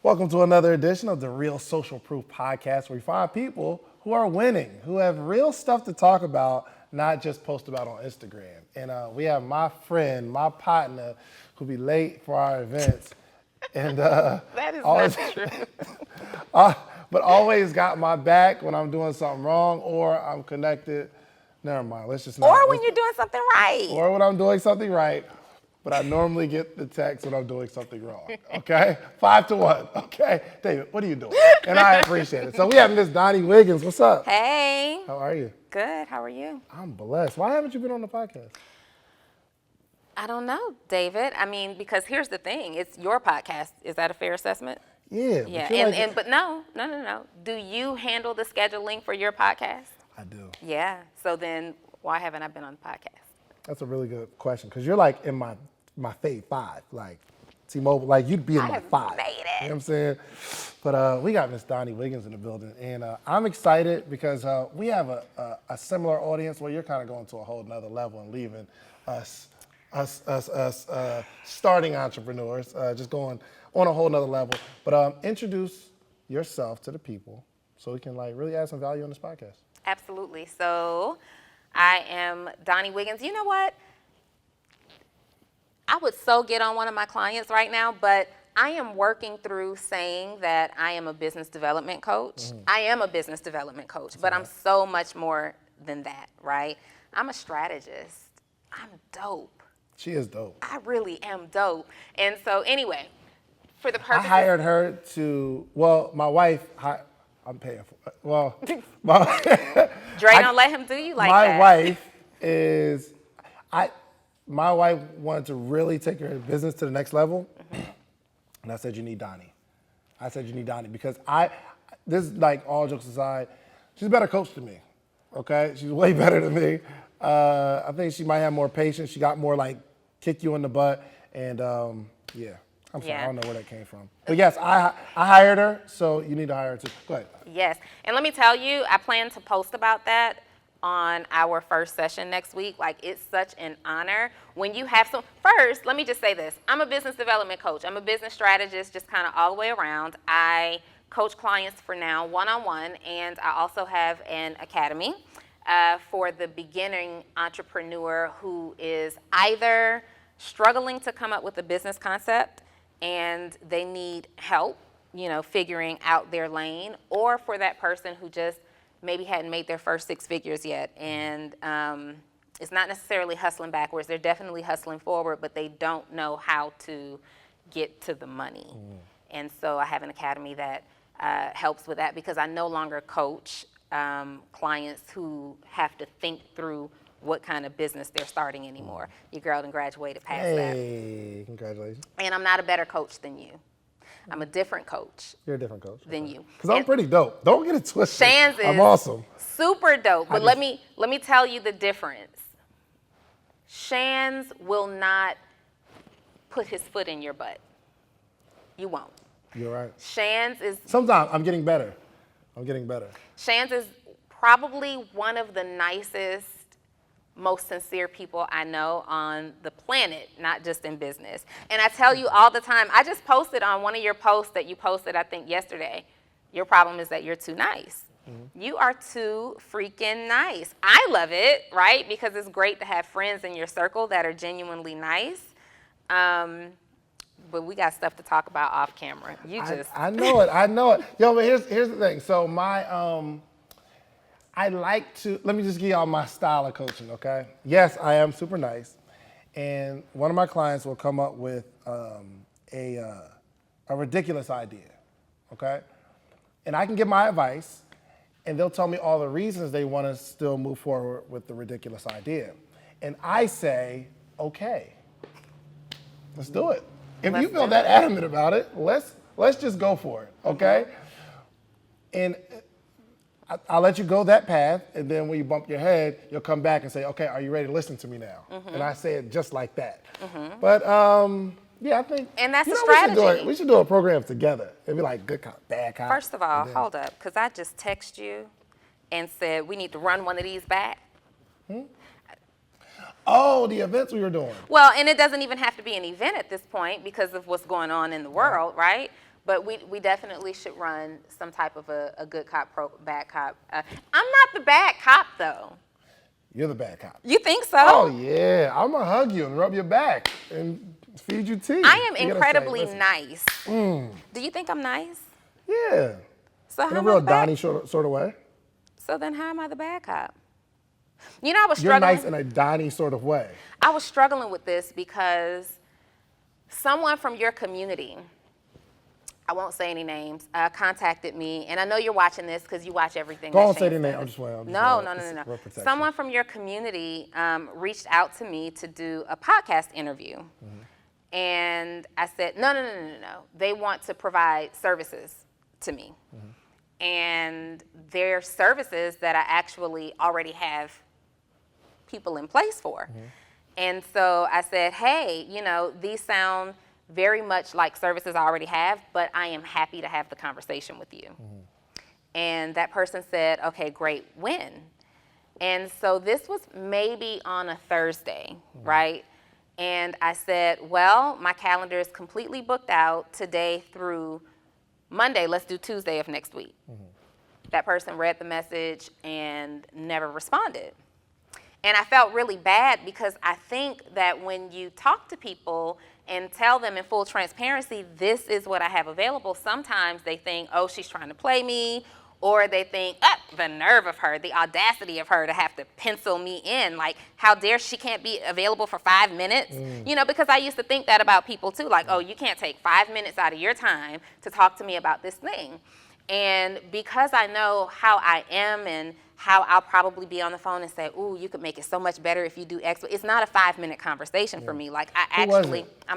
Welcome to another edition of the Real Social Proof Podcast, where we find people who are winning, who have real stuff to talk about, not just post about on Instagram. And we have my friend, my partner, who be late for our events. And that is always, not true. but always got my back when I'm doing something wrong or I'm connected. Never mind, let's just not. Or when you're doing something right. Or when I'm doing something right. But I normally get the text when I'm doing something wrong, okay? 5-1, okay? David, what are you doing? And I appreciate it. So we have Miss Donni Wiggins. What's up? Hey. How are you? Good. How are you? I'm blessed. Why haven't you been on the podcast? I don't know, David. I mean, because here's the thing. It's your podcast. Is that a fair assessment? Yeah. Yeah. But no. Do you handle the scheduling for your podcast? I do. Yeah. So then why haven't I been on the podcast? That's a really good question, because you're like in my fave five, like T-Mobile, like you'd be in my five. Made it. You know what I'm saying? But we got Miss Donni Wiggins in the building, and I'm excited because we have a similar audience where you're kind of going to a whole nother level and leaving us starting entrepreneurs, just going on a whole nother level. But introduce yourself to the people so we can like really add some value on this podcast. Absolutely. So I am Donni Wiggins. You know what? I would so get on one of my clients right now, but I am working through saying that I am a business development coach. I am a business development coach, but I'm so much more than that, right? I'm a strategist. I'm dope. She is dope. I really am dope. And so anyway, for the purpose I hired her to, my wife, I'm paying for it. Well, Dre don't let him do you like my that. My wife wanted to really take her business to the next level, and I said, you need Donni. Because this is like all jokes aside, she's a better coach than me, okay? She's way better than me. I think she might have more patience. She got more like kick you in the butt, and yeah. I'm sorry, I don't know where that came from. But yes, I hired her, so you need to hire her too. Go ahead. Yes, and let me tell you, I plan to post about that on our first session next week. Like, it's such an honor when you have first, let me just say this. I'm a business development coach. I'm a business strategist, just kind of all the way around. I coach clients for now one-on-one, and I also have an academy for the beginning entrepreneur who is either struggling to come up with a business concept and they need help, figuring out their lane, or for that person who just maybe hadn't made their first 6 figures yet, and it's not necessarily hustling backwards. They're definitely hustling forward, but they don't know how to get to the money. And so I have an academy that helps with that, because I no longer coach clients who have to think through what kind of business they're starting anymore. Your girl done graduated past that. Hey, congratulations. And I'm not a better coach than you. I'm a different coach. You're a different coach. Than you. Because I'm pretty dope. Don't get it twisted. Shan's is I'm awesome. Super dope. But let me tell you the difference. Shan's will not put his foot in your butt. You won't. You're right. Shan's is... Sometimes I'm getting better. Shan's is probably one of the nicest, most sincere people I know on the planet, not just in business. And I tell you all the time, I just posted on one of your posts that you posted, I think, yesterday. Your problem is that you're too nice. You are too freaking nice. I love it, right? Because it's great to have friends in your circle that are genuinely nice. But we got stuff to talk about off camera. I know it. Yo, but here's the thing. So let me just give y'all my style of coaching, okay? Yes, I am super nice. And one of my clients will come up with a ridiculous idea, okay? And I can give my advice, and they'll tell me all the reasons they want to still move forward with the ridiculous idea. And I say, okay, let's do it. If you feel that adamant about it, let's just go for it, okay? And I'll let you go that path, and then when you bump your head, you'll come back and say, okay, are you ready to listen to me now? And I say it just like that. But yeah, I think, and that's a strategy. We should do a program together. It'd be like good cop, bad cop. First of all, hold up, because I just texted you and said we need to run one of these back. Oh, the events we were doing. Well, and it doesn't even have to be an event at this point because of what's going on in the world, right? But we definitely should run some type of a good cop, bad cop. I'm not the bad cop, though. You're the bad cop. You think so? Oh, yeah. I'm going to hug you and rub your back and feed you tea. I am You gotta incredibly say, nice. Do you think I'm nice? Yeah. So In how a am real I the bad? Donnie sort of way. So then how am I the bad cop? You know, I was You're struggling. nice in a Donnie sort of way. I was struggling with this because someone from your community, I won't say any names, contacted me, and I know you're watching this because you watch everything. Don't that say Shane the name. says. I'm just playing. No. Someone from your community reached out to me to do a podcast interview. And I said, no. They want to provide services to me. And they're services that I actually already have people in place for. And so I said, hey, you know, these sound very much like services I already have, but I am happy to have the conversation with you. And that person said, okay, great, when? And so this was maybe on a Thursday, right? And I said, well, my calendar is completely booked out today through Monday. Let's do Tuesday of next week. That person read the message and never responded. And I felt really bad because I think that when you talk to people and tell them in full transparency, this is what I have available, sometimes they think, oh, she's trying to play me, or they think, the nerve of her, the audacity of her to have to pencil me in. Like, how dare she can't be available for 5 minutes? You know, because I used to think that about people too. Like, oh, you can't take 5 minutes out of your time to talk to me about this thing. And because I know how I am and how I'll probably be on the phone and say, ooh, you could make it so much better if you do X. It's not a 5-minute conversation for me. Like, I'm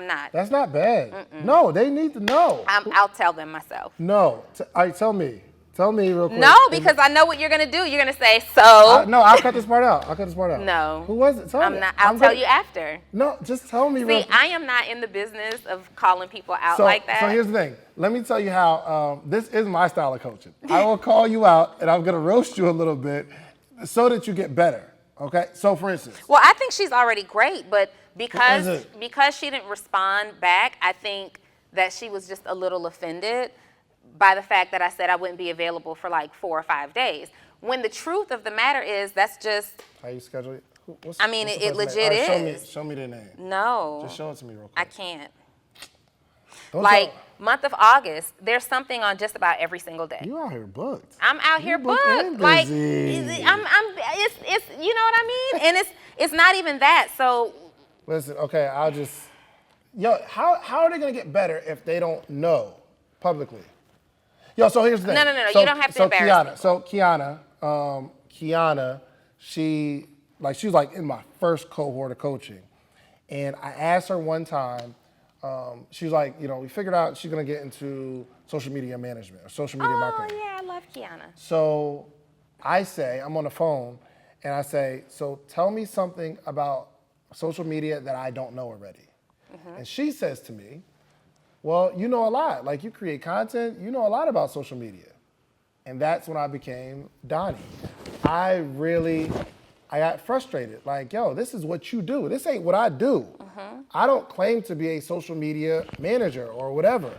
not. That's not bad. No, they need to know. I'll tell them myself. No. All right, tell me. Tell me real quick. No, because I know what you're going to do. You're going to say, so. No, I'll cut this part out. No. Who was it? Tell me. I'll tell you after. No, just tell me real See, quick. I am not in the business of calling people out So like that. So here's the thing. Let me tell you how, this is my style of coaching. I will call you out and I'm going to roast you a little bit so that you get better. Okay? So for instance. Well, I think she's already great, but because she didn't respond back, I think that she was just a little offended by the fact that I said I wouldn't be available for like 4 or 5 days. When the truth of the matter is, that's just. How you schedule it? It legit is. Show me their name. No. Just show it to me real quick. I can't. Month of August, there's something on just about every single day. You out here booked. I'm out here booked. Like, it's you know what I mean? And it's not even that. So. Listen, okay, how are they gonna get better if they don't know publicly? So here's the thing. No. You don't have to embarrass me. So Kiana, she was like in my first cohort of coaching. And I asked her one time, she was like, we figured out she's gonna get into social media management or social media marketing. Oh yeah, I love Kiana. So I'm on the phone and I say, so tell me something about social media that I don't know already. And she says to me, well, you know a lot. Like, you create content, you know a lot about social media. And that's when I became Donnie. I got frustrated. Like, yo, this is what you do. This ain't what I do. I don't claim to be a social media manager or whatever.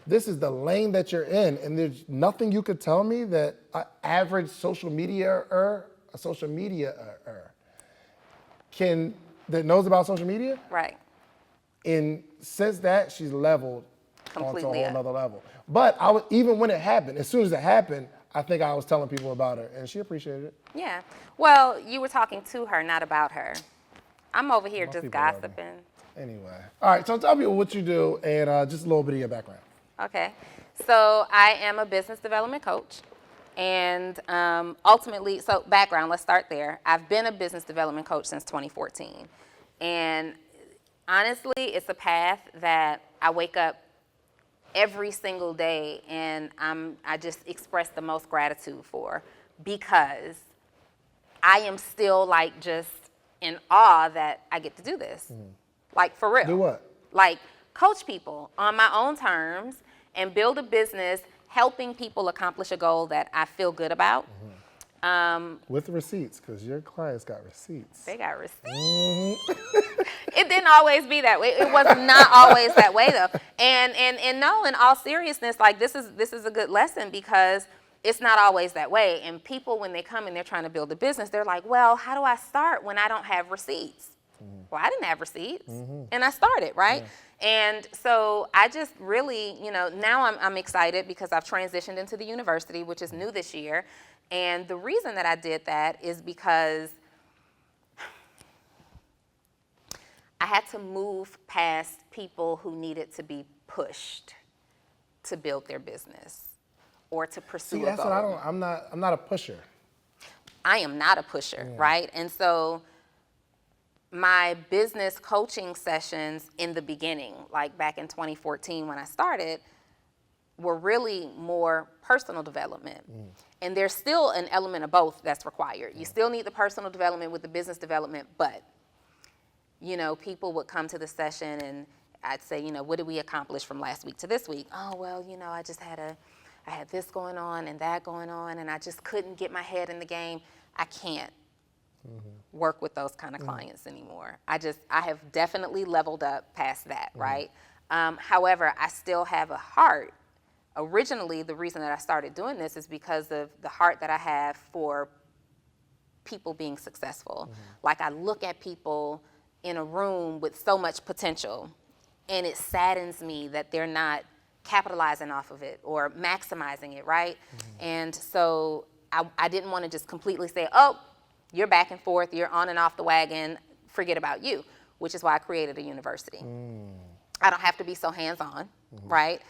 This is the lane that you're in. And there's nothing you could tell me that an average social media that knows about social media. Right. And since that, she's leveled completely onto a whole nother level. But even when it happened, as soon as it happened, I think I was telling people about her, and she appreciated it. Yeah. Well, you were talking to her, not about her. I'm over here just gossiping. Anyway. All right, so tell me what you do and just a little bit of your background. Okay. So I am a business development coach. And ultimately, so background, let's start there. I've been a business development coach since 2014. And honestly, it's a path that I wake up every single day and I just express the most gratitude for, because I am still like just in awe that I get to do this. Like, for real. Do what? Like, coach people on my own terms and build a business helping people accomplish a goal that I feel good about. With receipts, because your clients got receipts. They got receipts. Mm-hmm. It didn't always be that way. It was not always that way though. And no, in all seriousness, like this is a good lesson because it's not always that way. And people, when they come and they're trying to build a business, they're like, well, how do I start when I don't have receipts? Mm-hmm. Well, I didn't have receipts, and I started, right? Yeah. And so I just really, now I'm excited because I've transitioned into the university, which is new this year. And the reason that I did that is because I had to move past people who needed to be pushed to build their business or to pursue a goal. I'm not a pusher. I am not a pusher, right? And so my business coaching sessions in the beginning, like back in 2014 when I started, were really more personal development. And there's still an element of both that's required. You still need the personal development with the business development, but people would come to the session and I'd say, what did we accomplish from last week to this week? Oh, well, I just I had this going on and that going on and I just couldn't get my head in the game. I can't work with those kind of clients anymore. I have definitely leveled up past that, right? However, I still have a heart. Originally, the reason that I started doing this is because of the heart that I have for people being successful. Like I look at people in a room with so much potential and it saddens me that they're not capitalizing off of it or maximizing it, right? And so I didn't want to just completely say, oh, you're back and forth, you're on and off the wagon, forget about you, which is why I created a university. I don't have to be so hands-on, right?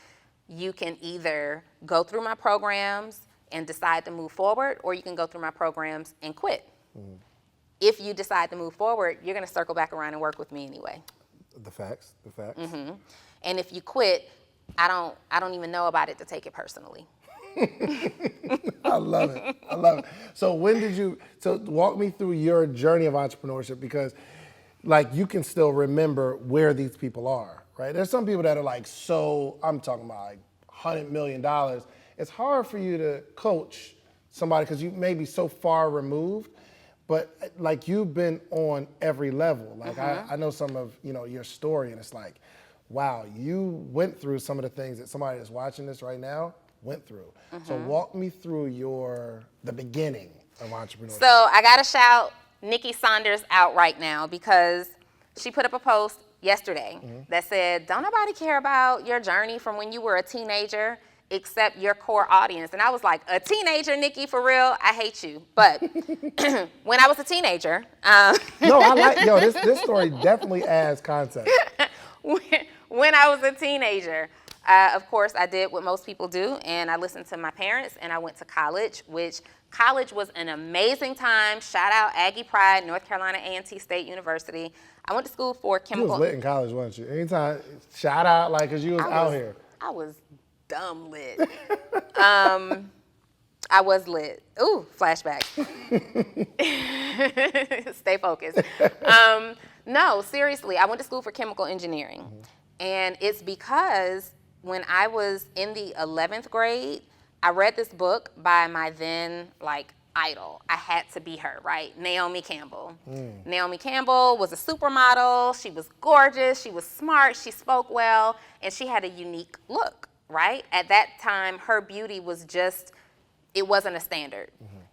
You can either go through my programs and decide to move forward, or you can go through my programs and quit. If you decide to move forward, you're going to circle back around and work with me anyway. The facts. And if you quit, I don't even know about it to take it personally. I love it. So walk me through your journey of entrepreneurship because you can still remember where these people are, right? There's some people that are I'm talking about $100 million. It's hard for you to coach somebody because you may be so far removed, but you've been on every level. I know some of, your story and it's wow, you went through some of the things that somebody that's watching this right now went through. So walk me through the beginning of entrepreneurship. So I got to shout Nikki Saunders out right now because she put up a post yesterday that said, don't nobody care about your journey from when you were a teenager except your core audience. And I was like, a teenager, Nikki, for real? I hate you. But when I was a teenager. This story definitely adds context. When I was a teenager, of course, I did what most people do, and I listened to my parents, and I went to college, which college was an amazing time. Shout out Aggie Pride, North Carolina A&T State University. I went to school for chemical. You was lit in college, wasn't you? Anytime, shout out, because you was out here. I was dumb lit. I was lit. Ooh, flashback. Stay focused. No, seriously, I went to school for chemical engineering. And it's because when I was in the 11th grade, I read this book by my then idol. I had to be her, right? Naomi Campbell. Naomi Campbell was a supermodel. She was gorgeous. She was smart. She spoke well. And she had a unique look, right? At that time, her beauty was it wasn't a standard.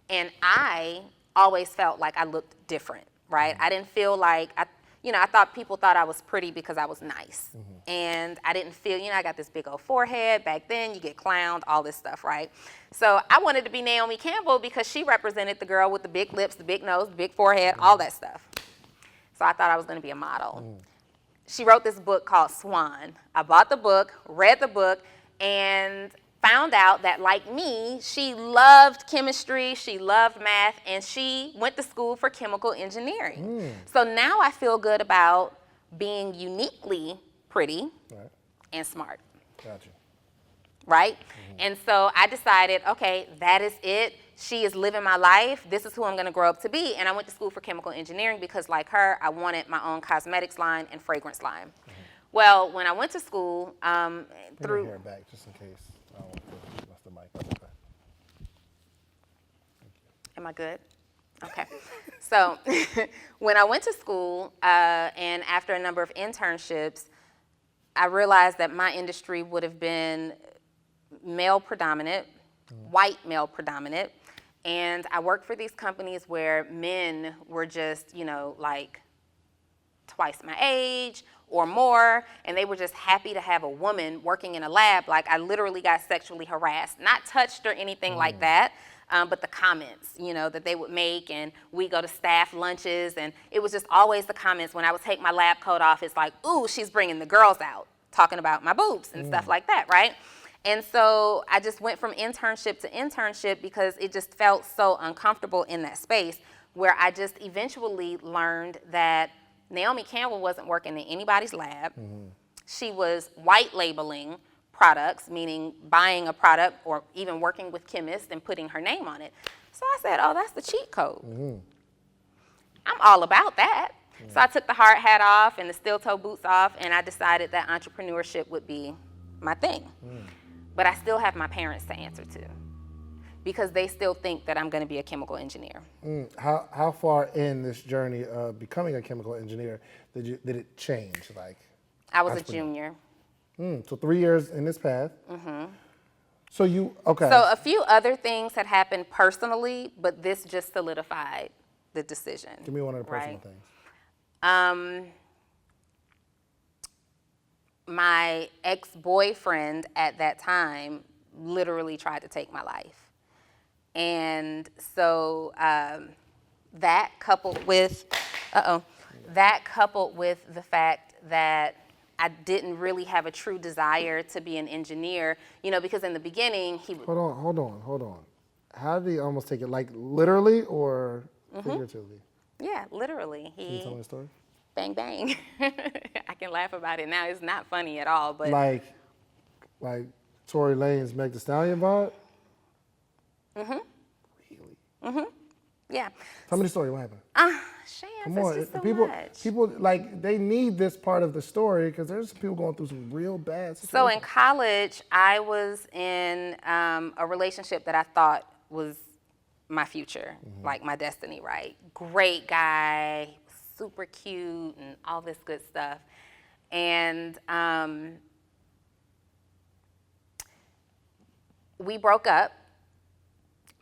And I always felt like I looked different, right? I didn't feel like, I thought people thought I was pretty because I was nice. And I didn't feel, I got this big old forehead. Back then, you get clowned, all this stuff, right? So I wanted to be Naomi Campbell because she represented the girl with the big lips, the big nose, the big forehead, all that stuff. So I thought I was going to be a model. She wrote this book called Swan. I bought the book, read the book, and found out that, like me, she loved chemistry, she loved math, and she went to school for chemical engineering. So now I feel good about being uniquely pretty and smart. Gotcha. Right? And so I decided, okay, that is it. She is living my life. This is who I'm going to grow up to be. And I went to school for chemical engineering because, like her, I wanted my own cosmetics line and fragrance line. Well, when I went to school, through... Hair back, just in case. I don't want to mess the mic up. Am I good? Okay. So when I went to school and after a number of internships, I realized that my industry would have been male predominant, white male predominant. And I worked for these companies where men were just, like twice my age or more, and they were just happy to have a woman working in a lab. Like, I literally got sexually harassed, not touched or anything like that, but the comments, that they would make, and we go to staff lunches, and it was just always the comments. When I would take my lab coat off, it's like, ooh, she's bringing the girls out, talking about my boobs and stuff like that, right? And so I just went from internship to internship because it just felt so uncomfortable in that space, where I just eventually learned that Naomi Campbell wasn't working in anybody's lab. She was white labeling products, meaning buying a product or even working with chemists and putting her name on it. So I said, oh, that's the cheat code. I'm all about that. So I took the hard hat off and the steel toe boots off, and I decided that entrepreneurship would be my thing. But I still have my parents to answer to, because they still think that I'm going to be a chemical engineer. How far in this journey of becoming a chemical engineer did it change? Like, I was a junior. So 3 years in this path. So okay. So a few other things had happened personally, but this just solidified the decision. Give me one of the personal things. My ex-boyfriend at that time literally tried to take my life. And so that coupled with the fact that I didn't really have a true desire to be an engineer, because in the beginning he would... Hold on. How did he almost take it? Like literally or figuratively? Yeah, literally. Can you tell me the story? Bang, bang. I can laugh about it now. It's not funny at all, but... Like Tory Lanez Meg Thee Stallion vibe? Really? Yeah. Tell me the story. What happened? Shams, it's just so much. People, like, they need this part of the story because there's people going through some real bad situations. So in college, I was in a relationship that I thought was my future, like my destiny, right? Great guy, super cute, and all this good stuff. And we broke up,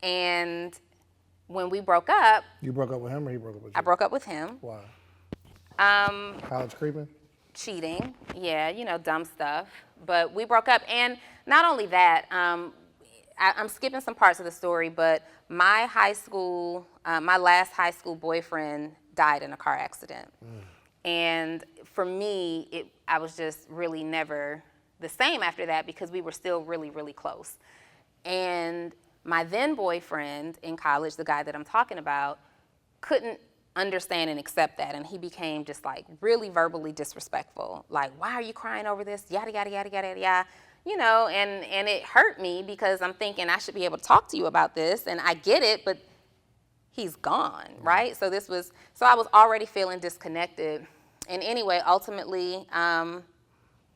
and when we broke up... You broke up with him or he broke up with you? I broke up with him. Why? College creeping? Cheating, yeah, dumb stuff. But we broke up, and not only that, I'm skipping some parts of the story, but my last high school boyfriend died in a car accident. And for me, I was just really never the same after that, because we were still really, really close. And my then boyfriend in college, the guy that I'm talking about, couldn't understand and accept that. And he became just like really verbally disrespectful. Like, why are you crying over this? Yada, yada, yada, yada, yada. And it hurt me, because I'm thinking I should be able to talk to you about this. And I get it, but he's gone, right? So I was already feeling disconnected. And anyway, ultimately,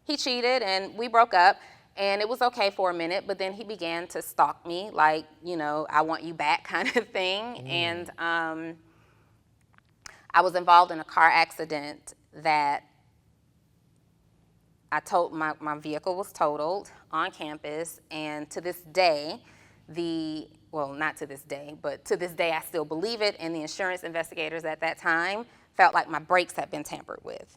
he cheated and we broke up. And it was okay for a minute, but then he began to stalk me, like, I want you back kind of thing. And I was involved in a car accident that my vehicle was totaled on campus. And to this day, not to this day, but to this day I still believe it. And the insurance investigators at that time felt like my brakes had been tampered with.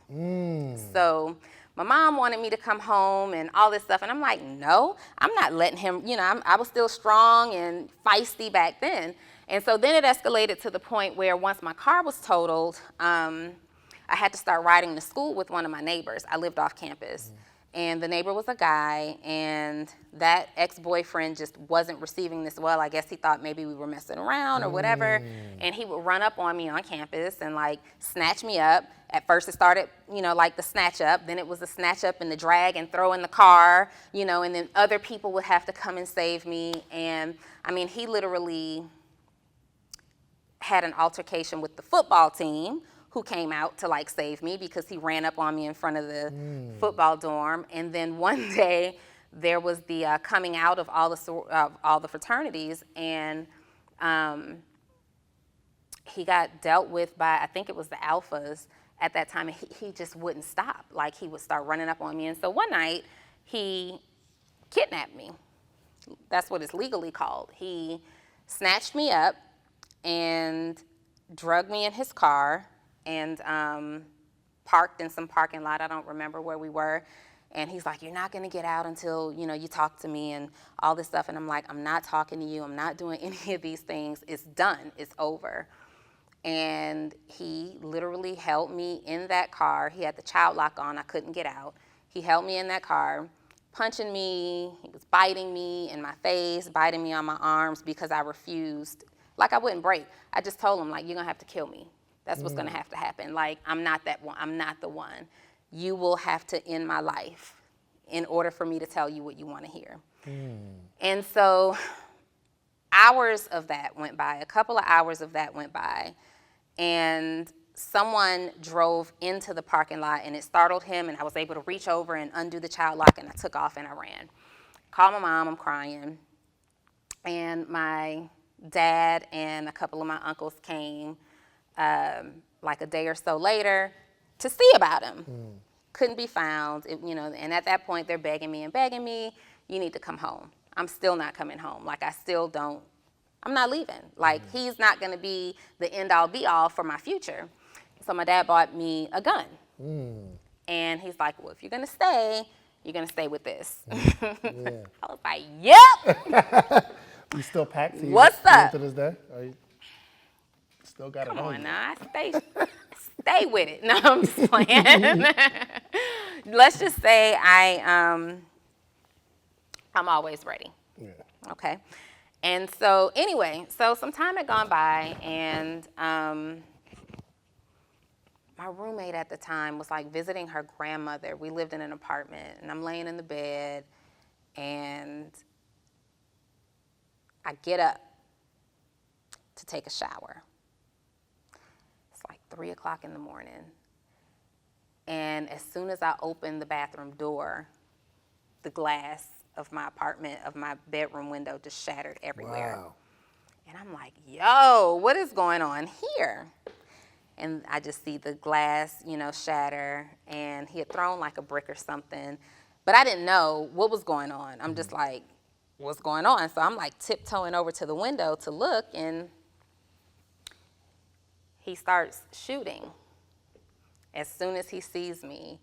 So my mom wanted me to come home and all this stuff. And I'm like, no, I'm not letting him, I was still strong and feisty back then. And so then it escalated to the point where once my car was totaled, I had to start riding to school with one of my neighbors. I lived off campus. And the neighbor was a guy, and that ex-boyfriend just wasn't receiving this well. I guess he thought maybe we were messing around or whatever. And he would run up on me on campus and like snatch me up. At first it started, like the snatch up. Then it was the snatch up and the drag and throw in the car, and then other people would have to come and save me. And I mean, he literally had an altercation with the football team, who came out to like save me, because he ran up on me in front of the football dorm. And then one day there was the coming out of all the fraternities, and he got dealt with by, I think it was the alphas at that time, and he just wouldn't stop. Like, he would start running up on me. And so one night, he kidnapped me. That's what it's legally called. He snatched me up and drugged me in his car and parked in some parking lot. I don't remember where we were. And he's like, you're not going to get out until, you talk to me and all this stuff. And I'm like, I'm not talking to you. I'm not doing any of these things. It's done. It's over. And he literally held me in that car. He had the child lock on. I couldn't get out. He held me in that car, punching me. He was biting me in my face, biting me on my arms because I refused. Like, I wouldn't break. I just told him, like, you're going to have to kill me. That's what's going to have to happen. Like, I'm not that one. I'm not the one. You will have to end my life in order for me to tell you what you want to hear. And so hours of that went by, a couple of hours of that went by, and someone drove into the parking lot, and it startled him, and I was able to reach over and undo the child lock, and I took off and I ran. Called my mom, I'm crying, and my dad and a couple of my uncles came like a day or so later to see about him. Couldn't be found, and at that point they're begging me, you need to come home. I'm still not coming home. Like, I'm not leaving. Like, he's not gonna be the end all be all for my future. So my dad bought me a gun. And he's like, well, if you're gonna stay with this. I was like, yep. You still packed? What's up? To this day? Or you still got Come it on you? now, stay with it. No, I'm just playing. Let's just say I'm always ready. Yeah. Okay. And so anyway, some time had gone by, and my roommate at the time was like visiting her grandmother. We lived in an apartment, and I'm laying in the bed, and I get up to take a shower. It's like 3 o'clock in the morning. And as soon as I open the bathroom door, the glass of my apartment, of my bedroom window, just shattered everywhere. Wow. And I'm like, yo, what is going on here? And I just see the glass, shatter, and he had thrown like a brick or something. But I didn't know what was going on. I'm just like, what's going on? So I'm like tiptoeing over to the window to look, and he starts shooting as soon as he sees me.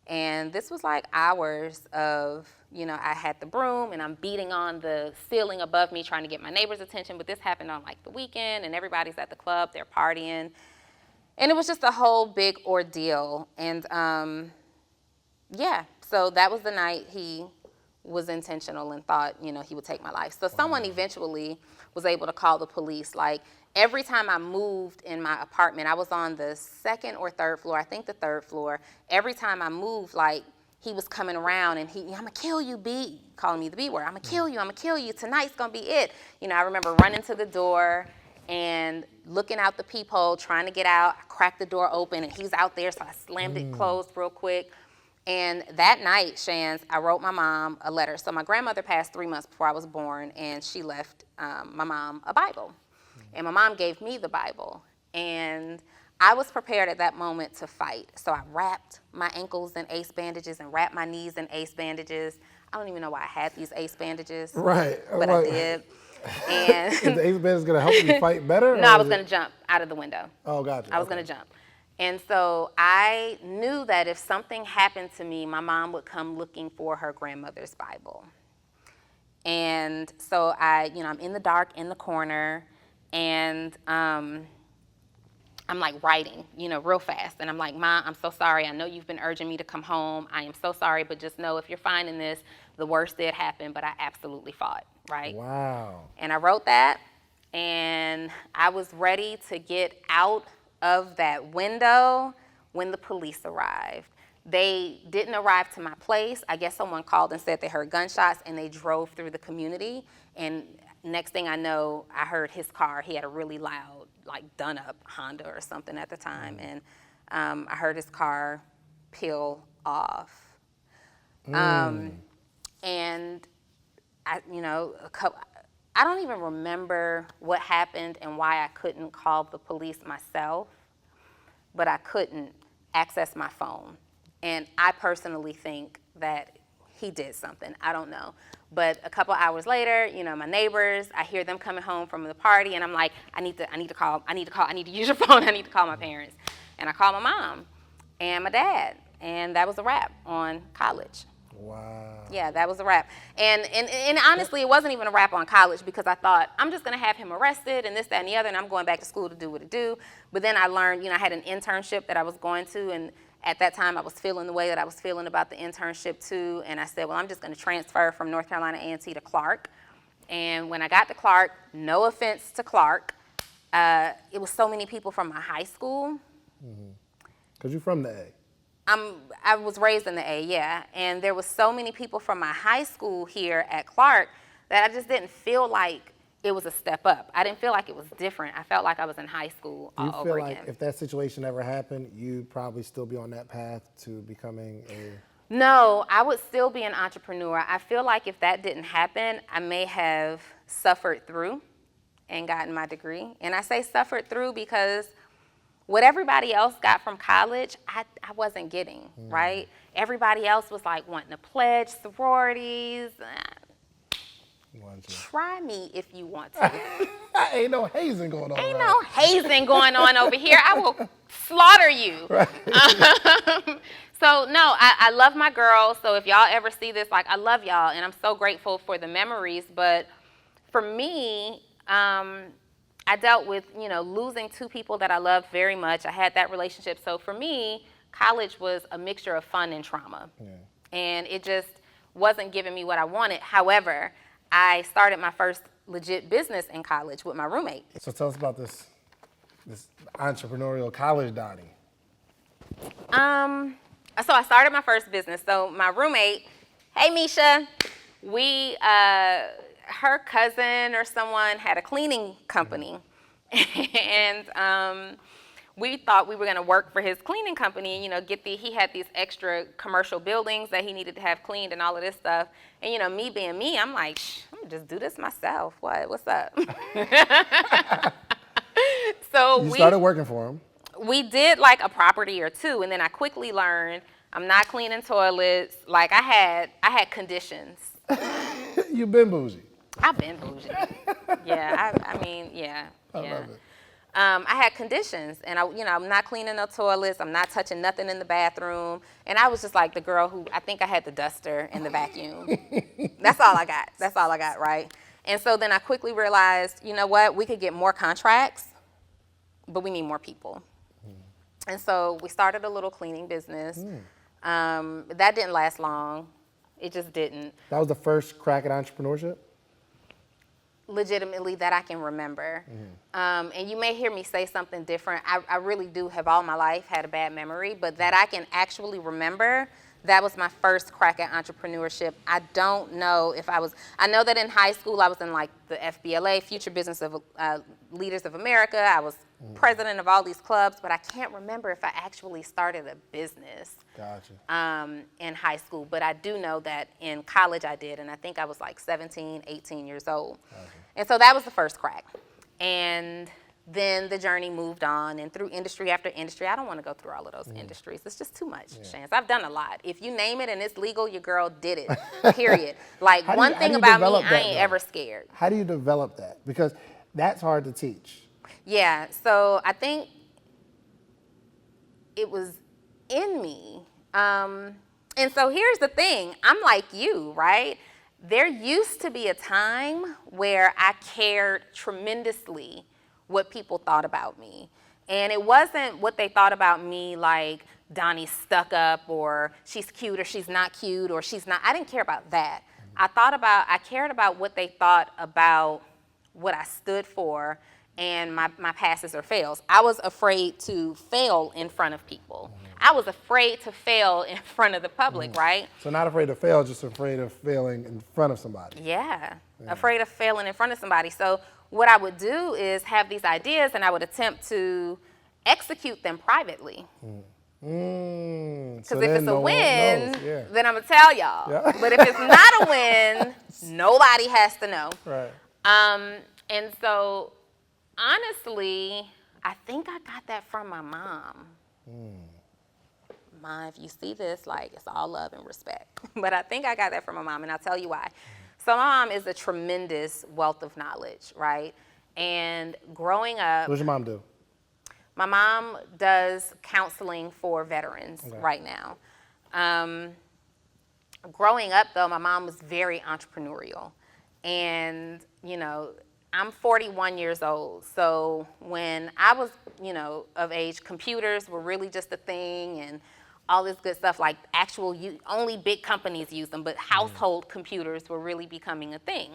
And this was like hours of, I had the broom and I'm beating on the ceiling above me trying to get my neighbor's attention, but this happened on like the weekend, and everybody's at the club, they're partying. And it was just a whole big ordeal. And so that was the night he was intentional and thought, he would take my life. So someone eventually was able to call the police. Like, every time I moved in my apartment, I was on the second or third floor, I think the third floor. Every time I moved, like, he was coming around and I'm gonna kill you, B, calling me the B word. I'm gonna kill you, tonight's gonna be it. I remember running to the door and looking out the peephole, trying to get out. I cracked the door open and he's out there, so I slammed it closed real quick. And that night, Shans, I wrote my mom a letter. So my grandmother passed 3 months before I was born, and she left my mom a Bible. And my mom gave me the Bible. And I was prepared at that moment to fight. So I wrapped my ankles in ace bandages and wrapped my knees in ace bandages. I don't even know why I had these ace bandages. Right. But I did. And Is the ace bandage going to help you fight better? No, I was going to jump out of the window. Oh, gotcha. I was going to jump. And so I knew that if something happened to me, my mom would come looking for her grandmother's Bible. And so I'm in the dark in the corner, and I'm like writing, real fast. And I'm like, Mom, I'm so sorry. I know you've been urging me to come home. I am so sorry, but just know if you're finding this, the worst did happen, but I absolutely fought, right? Wow. And I wrote that, and I was ready to get out of that window when the police arrived. They didn't arrive to my place. I guess someone called and said they heard gunshots, and they drove through the community. And next thing I know, I heard his car. He had a really loud, like, done-up Honda or something at the time. And I heard his car peel off. And I, I don't even remember what happened and why I couldn't call the police myself, but I couldn't access my phone. And I personally think that he did something. I don't know. But a couple hours later, my neighbors, I hear them coming home from the party, and I'm like, I need to use your phone. I need to call my parents. And I call my mom and my dad, and that was a wrap on college. Wow. Yeah, that was a wrap. And honestly, it wasn't even a wrap on college because I thought, I'm just going to have him arrested and this, that, and the other, and I'm going back to school to do what I do. But then I learned, I had an internship that I was going to, and at that time I was feeling the way that I was feeling about the internship too, and I said, well, I'm just going to transfer from North Carolina A&T to Clark. And when I got to Clark, no offense to Clark, it was so many people from my high school. Because you're from the A. I was raised in the A, yeah, and there was so many people from my high school here at Clark that I just didn't feel like it was a step up. I didn't feel like it was different. I felt like I was in high school all over again. You feel like if that situation ever happened, you'd probably still be on that path to becoming a... No, I would still be an entrepreneur. I feel like if that didn't happen, I may have suffered through and gotten my degree. And I say suffered through because what everybody else got from college, I wasn't getting, right? Everybody else was like wanting to pledge sororities. Try me if you want to. Ain't no hazing going on. Ain't no hazing going on over here. I will slaughter you. Right. So no, I love my girls. So if y'all ever see this, I love y'all, and I'm so grateful for the memories. But for me, I dealt with, losing two people that I loved very much. I had that relationship. So for me, college was a mixture of fun and trauma. Yeah. And it just wasn't giving me what I wanted. However, I started my first legit business in college with my roommate. So tell us about this entrepreneurial college, Donni. So I started my first business. So my roommate, hey Misha, her cousin or someone had a cleaning company, and we thought we were going to work for his cleaning company. He had these extra commercial buildings that he needed to have cleaned and all of this stuff. And me being me, I'm like, I'm gonna just do this myself. What's up? So you started working for him. We did like a property or two, and then I quickly learned I'm not cleaning toilets. Like I had conditions. You've been bougie. I've been bougie. Yeah, I mean, yeah. I love it. I had conditions, and I'm not cleaning no toilets. I'm not touching nothing in the bathroom, and I was just like the girl who I think I had the duster and the vacuum. That's all I got, right? And so then I quickly realized, you know what? We could get more contracts, but we need more people. And so we started a little cleaning business. That didn't last long. It just didn't. That was the first crack at entrepreneurship? Legitimately that I can remember. And you may hear me say something different. I really do have all my life had a bad memory, but that I can actually remember, that was my first crack at entrepreneurship. I don't know if I know that in high school I was in like the FBLA, Future Business of Leaders of America. I was president of all these clubs, but I can't remember if I actually started a business. Gotcha. In high school. But I do know that in college I did, and I think I was like 17, 18 years old. Gotcha. And so that was the first crack. And then the journey moved on, and through industry after industry. I don't want to go through all of those industries. It's just too much, Chance. I've done a lot. If you name it and it's legal, your girl did it, period. Like one thing about me, I ain't ever scared. How do you develop that? Because that's hard to teach. Yeah, so I think it was in me. And so here's the thing. I'm like you, right? There used to be a time where I cared tremendously what people thought about me. And it wasn't what they thought about me like Donnie's stuck up or she's cute or she's not cute or she's not. I didn't care about that. I cared about what they thought about what I stood for and my passes or fails. I was afraid to fail in front of people. I was afraid to fail in front of the public, right? So not afraid to fail, just afraid of failing in front of somebody. Yeah, afraid of failing in front of somebody. So what I would do is have these ideas and I would attempt to execute them privately. Because if it's a win, then I'm going to tell y'all. Yeah. But if it's not a win, nobody has to know. Right. And so, honestly, I think I got that from my mom. Mom, if you see this, like, it's all love and respect. But I think I got that from my mom, and I'll tell you why. So my mom is a tremendous wealth of knowledge, right? And growing up, What does your mom do? my mom does counseling for veterans Okay. right now. Growing up, though, my mom was very entrepreneurial. And, you know, I'm 41 years old. So when I was, you know, of age, computers were really just a thing and all this good stuff, like actual, only big companies use them, but household computers were really becoming a thing.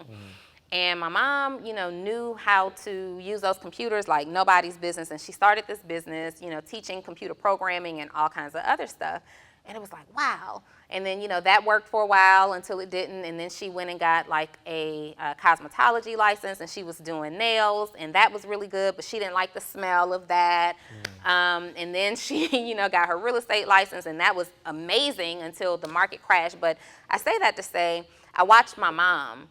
And my mom, you know, knew how to use those computers like nobody's business. And she started this business, you know, teaching computer programming and all kinds of other stuff. And it was like, wow. And then, you know, that worked for a while until it didn't. And then she went and got like a cosmetology license, and she was doing nails, and that was really good, but she didn't like the smell of that. And then she, you know, got her real estate license, and that was amazing until the market crashed. But I say that to say, I watched my mom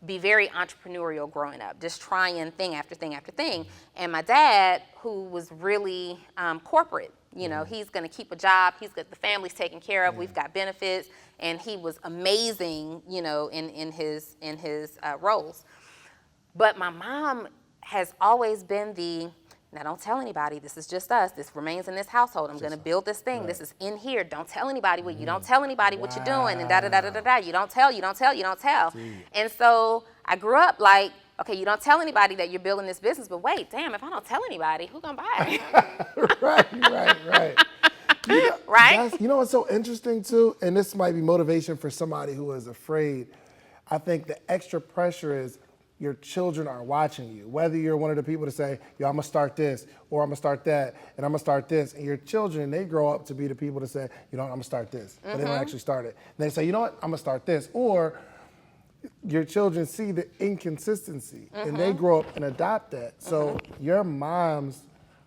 be very entrepreneurial growing up, just trying thing after thing after thing. And my dad, who was really corporate, you know, he's going to keep a job, he's got the family's taken care of, we've got benefits, and he was amazing, you know, in his roles. But my mom has always been the, now don't tell anybody, this is just us, this remains in this household, I'm going to build this thing, this is in here, don't tell anybody what you don't tell anybody what you're doing, and da-da-da-da-da-da, you don't tell. And so I grew up like, okay, you don't tell anybody that you're building this business, but wait, damn, if I don't tell anybody, who gonna buy it? Right. You know, Right? You know what's so interesting too, and this might be motivation for somebody who is afraid. I think the extra pressure is your children are watching you. Whether you're one of the people to say, yo, I'm gonna start this, or I'm gonna start that, and I'm gonna start this. And your children, they grow up to be the people to say, you know what, I'm gonna start this. But they don't actually start it. And they say, you know what, I'm gonna start this. Or your children see the inconsistency and they grow up and adopt that. So your mom's,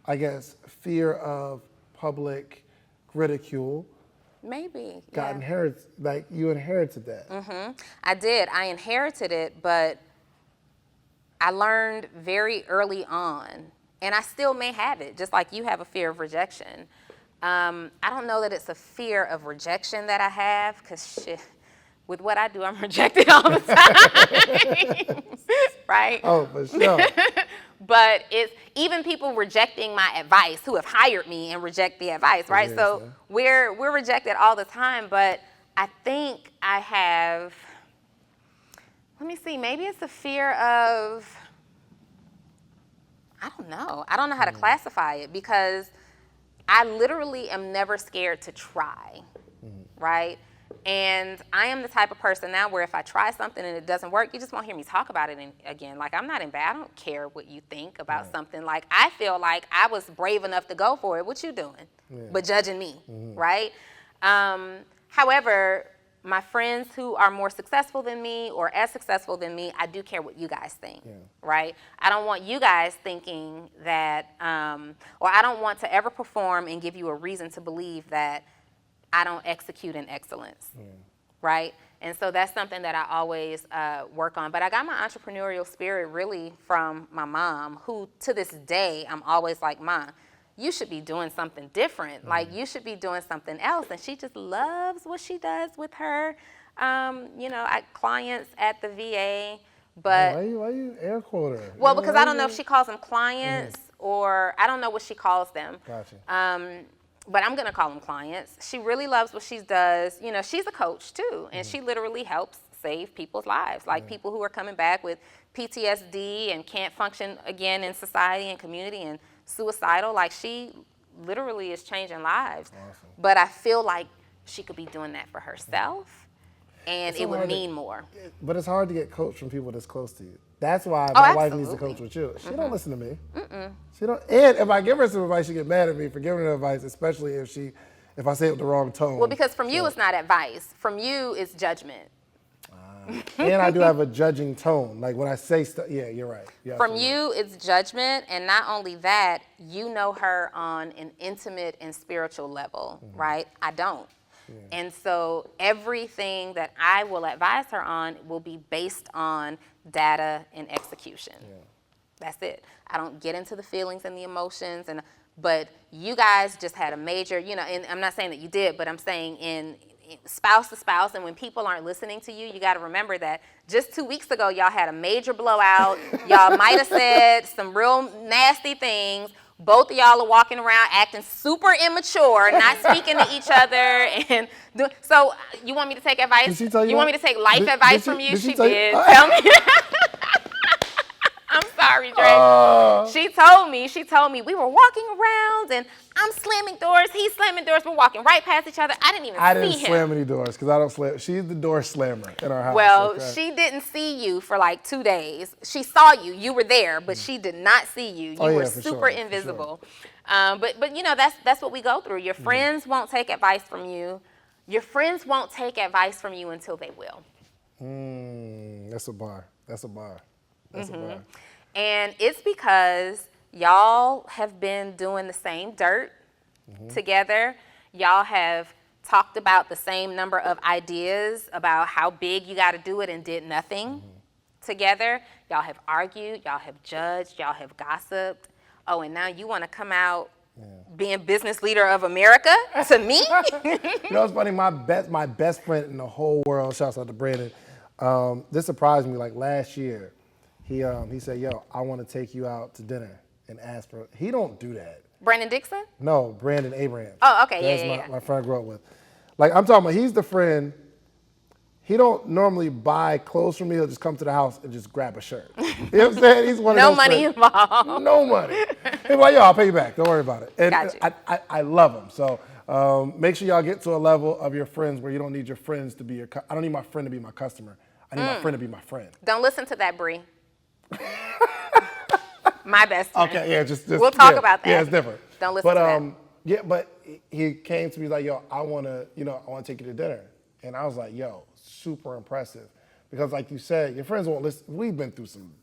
I guess, fear of public ridicule Maybe. got Yeah. inherited, like you inherited that. I did. I inherited it, but I learned very early on, and I still may have it, just like you have a fear of rejection. I don't know that it's a fear of rejection that I have, because shit, with what I do, I'm rejected all the time, right? Oh, for sure. But it's even people rejecting my advice who have hired me and reject the advice, right? Yes, So yeah. we're rejected all the time, but I think I have, let me see, maybe it's a fear of, I don't know how to classify it, because I literally am never scared to try, right? And I am the type of person now where if I try something and it doesn't work, you just won't hear me talk about it again. Like, I'm not in bad. I don't care what you think about something. Like, I feel like I was brave enough to go for it. What you doing? But judging me, right? However, my friends who are more successful than me or as successful than me, I do care what you guys think, right? I don't want you guys thinking that, or I don't want to ever perform and give you a reason to believe that I don't execute in excellence, right? And so that's something that I always work on. But I got my entrepreneurial spirit really from my mom, who to this day, I'm always like, Mom, you should be doing something different. Like, you should be doing something else. And she just loves what she does with her, clients at the VA. But Why you air quoter? well, because I don't know if she calls them clients or I don't know what she calls them. Gotcha. But I'm going to call them clients. She really loves what she does. You know, she's a coach too, and she literally helps save people's lives, like people who are coming back with PTSD and can't function again in society and community and suicidal. Like, she literally is changing lives. Awesome. But I feel like she could be doing that for herself, and It's it would hard to- mean more. But it's hard to get coached from people that's close to you. That's why my wife needs to absolutely. coach with you. She don't listen to me. She don't. And if I give her some advice, she get mad at me for giving her advice, especially if I say it with the wrong tone. Well, because from you, it's not advice. From you, it's judgment. And I do have a judging tone. Like when I say stuff, yeah, you're right. From you, it's judgment, and not only that, you know her on an intimate and spiritual level, right? I don't. And so everything that I will advise her on will be based on data and execution. That's it. I don't get into the feelings and the emotions, but you guys just had a major, and I'm not saying that you did, but I'm saying in spouse to spouse, and when people aren't listening to you, you got to remember that just 2 weeks ago, y'all had a major blowout. Y'all might have said some real nasty things. Both of y'all are walking around acting super immature, not speaking to each other. And so you want me to take advice? Did she tell you want me to take life advice from you? She did. Tell me. I'm sorry, Dre. She told me we were walking around and I'm slamming doors, he's slamming doors, we're walking right past each other. I didn't see him. I didn't slam any doors because I don't slam. She's the door slammer in our house. Well, she didn't see you for like 2 days. She saw you. You were there, but she did not see you. You were super invisible. But that's what we go through. Your friends won't take advice from you. Your friends won't take advice from you until they will. That's a bar. That's a bar. And it's because y'all have been doing the same dirt together. Y'all have talked about the same number of ideas about how big you got to do it and did nothing together. Y'all have argued. Y'all have judged. Y'all have gossiped. Oh, and now you want to come out being business leader of America to me? It's funny. My best friend in the whole world, shouts out to Brandon. This surprised me. Like last year, he said, "Yo, I want to take you out to dinner," and ask for. He don't do that. Brandon Dixon? No, Brandon Abraham. Oh, okay, That's my friend I grew up with. Like I'm talking about, he's the friend. He don't normally buy clothes from me. He'll just come to the house and just grab a shirt. You know what I'm saying? He's one of those money friends. involved. No money. He's like, yo, I'll pay you back. Don't worry about it. And Gotcha. I love him. So make sure y'all get to a level of your friends where you don't need your friends to be your. I don't need my friend to be my customer. I need my friend to be my friend. Don't listen to that, Bree. My best friend. Okay, yeah, just we'll talk about that. Yeah, it's different. Don't listen to that. Yeah, but he came to me like, yo, I want to take you to dinner. And I was like, yo, super impressive. Because like you said, your friends won't listen. We've been through some,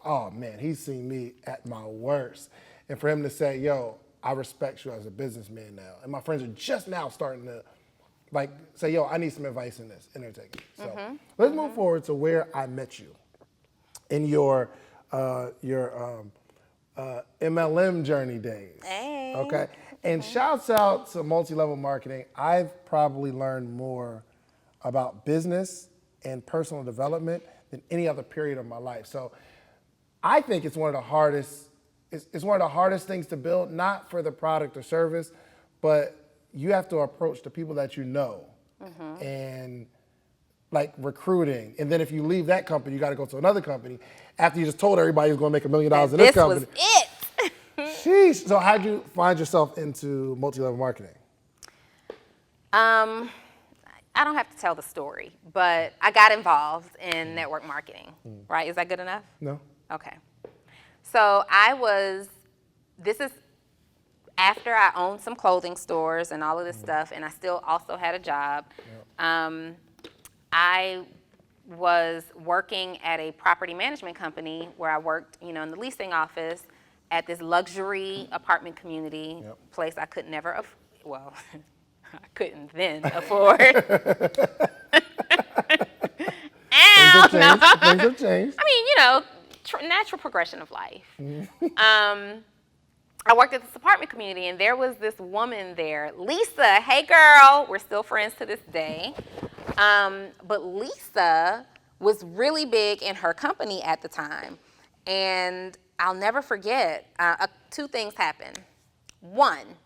oh man, he's seen me at my worst. And for him to say, yo, I respect you as a businessman now. And my friends are just now starting to like say, yo, I need some advice in this, and they're taking it. So let's move forward to where I met you in your MLM journey days. Hey. Okay. And shouts out to multi-level marketing. I've probably learned more about business and personal development than any other period of my life. So I think it's one of the hardest, it's one of the hardest things to build, not for the product or service, but you have to approach the people that you know and like recruiting. And then if you leave that company, you got to go to another company after you just told everybody you're going to make $1 million in this company. This was it. Sheesh. So how'd you find yourself into multi-level marketing? I don't have to tell the story, but I got involved in network marketing, right? Is that good enough? No. Okay. So this is after I owned some clothing stores and all of this stuff, and I still also had a job. Yep. I was working at a property management company where I worked, in the leasing office at this luxury apartment community place I could never, I couldn't then afford. Things have changed. I mean, natural progression of life. I worked at this apartment community, and there was this woman there, Lisa. Hey, girl. We're still friends to this day. But Lisa was really big in her company at the time. And I'll never forget, 2 things happened. One,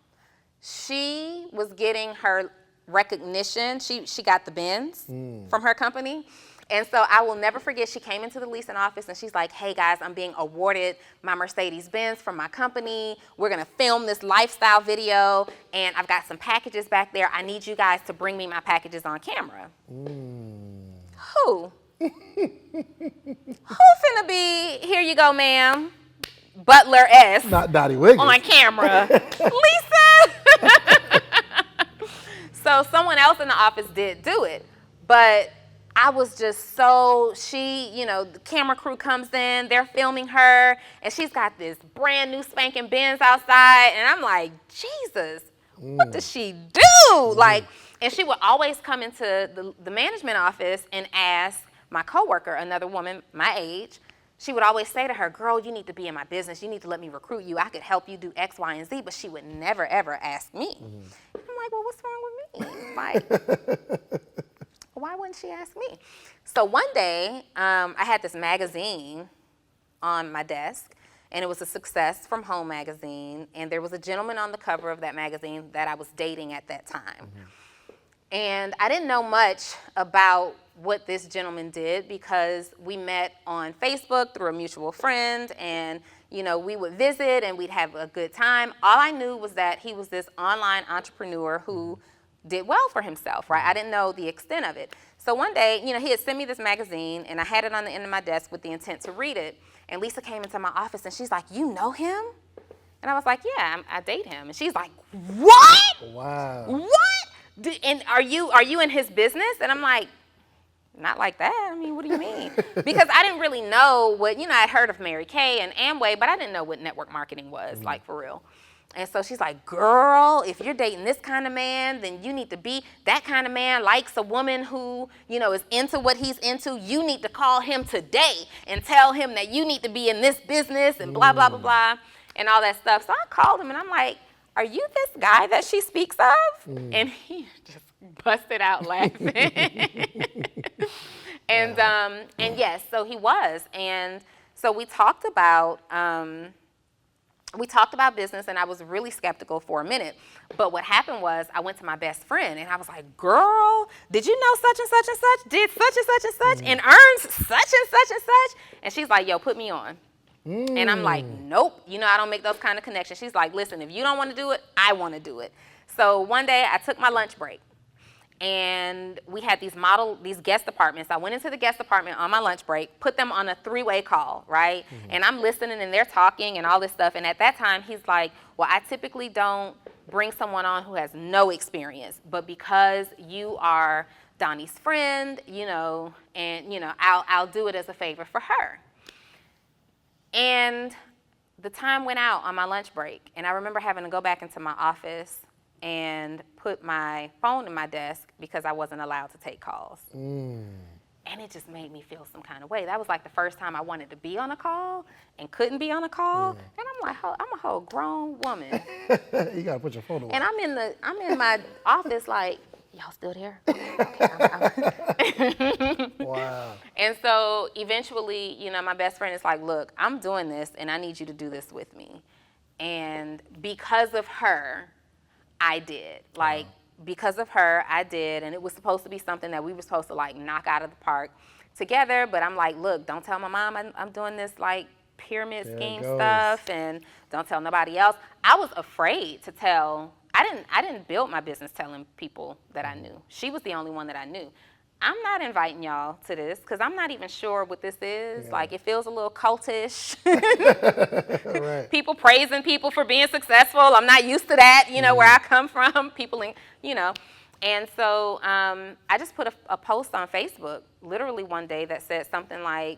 she was getting her recognition. She got the Benz from her company. And so I will never forget, she came into the leasing office and she's like, hey guys, I'm being awarded my Mercedes-Benz from my company. We're gonna film this lifestyle video and I've got some packages back there. I need you guys to bring me my packages on camera. Who? Who finna be, here you go ma'am, Butler S. Not Donni Wiggins. On camera. Lisa! So someone else in the office did do it, but I was just the camera crew comes in, they're filming her, and she's got this brand new spanking Benz outside, and I'm like, Jesus, what does she do? Like, And she would always come into the management office and ask my coworker, another woman my age, she would always say to her, girl, you need to be in my business. You need to let me recruit you. I could help you do X, Y, and Z. But she would never, ever ask me. I'm like, well, what's wrong with me? Like, why wouldn't she ask me? So one day, I had this magazine on my desk, and it was a Success from Home magazine. And there was a gentleman on the cover of that magazine that I was dating at that time. And I didn't know much about what this gentleman did because we met on Facebook through a mutual friend, and you know, we would visit and we'd have a good time. All I knew was that he was this online entrepreneur who did well for himself, right? I didn't know the extent of it. So one day, you know, he had sent me this magazine, and I had it on the end of my desk with the intent to read it. And Lisa came into my office and she's like, you know him? And I was like, yeah, I date him. And she's like, what? Wow. What? And are you in his business? And I'm like, not like that. I mean, what do you mean? Because I didn't really know what, you know, I'd heard of Mary Kay and Amway, but I didn't know what network marketing was, like, for real. And so she's like, girl, if you're dating this kind of man, then you need to be that kind of man, likes a woman who, you know, is into what he's into. You need to call him today and tell him that you need to be in this business and blah, blah, blah, blah, and all that stuff. So I called him and I'm like, are you this guy that she speaks of? And he just busted out laughing. And yes, so he was. And so we talked about business, and I was really skeptical for a minute. But what happened was I went to my best friend and I was like, girl, did you know such and such and such did such and such and such and earns such and such and such? And she's like, yo, put me on. And I'm like, nope, you know, I don't make those kind of connections. She's like, listen, if you don't want to do it, I want to do it. So one day I took my lunch break, and we had these guest apartments. I went into the guest apartment on my lunch break, put them on a 3-way call, right? And I'm listening and they're talking and all this stuff. And at that time, he's like, well, I typically don't bring someone on who has no experience, but because you are Donnie's friend, you know, and, you know, I'll do it as a favor for her. And the time went out on my lunch break, and I remember having to go back into my office and put my phone in my desk because I wasn't allowed to take calls. And it just made me feel some kind of way. That was like the first time I wanted to be on a call and couldn't be on a call. And I'm like, I'm a whole grown woman. You gotta put your phone away. And I'm in my office like, y'all still there? Okay, Wow. And so eventually, you know, my best friend is like, look, I'm doing this and I need you to do this with me. And because of her, I did. Like, because of her, I did. And it was supposed to be something that we were supposed to, like, knock out of the park together. But I'm like, look, don't tell my mom I'm doing this, like, pyramid scheme stuff. And don't tell nobody else. I was afraid to tell. I didn't build my business telling people that I knew. She was the only one that I knew. I'm not inviting y'all to this because I'm not even sure what this is. Yeah. Like, it feels a little cultish. Right. People praising people for being successful. I'm not used to that, you know, where I come from. People, you know. And so I just put a post on Facebook literally one day that said something like,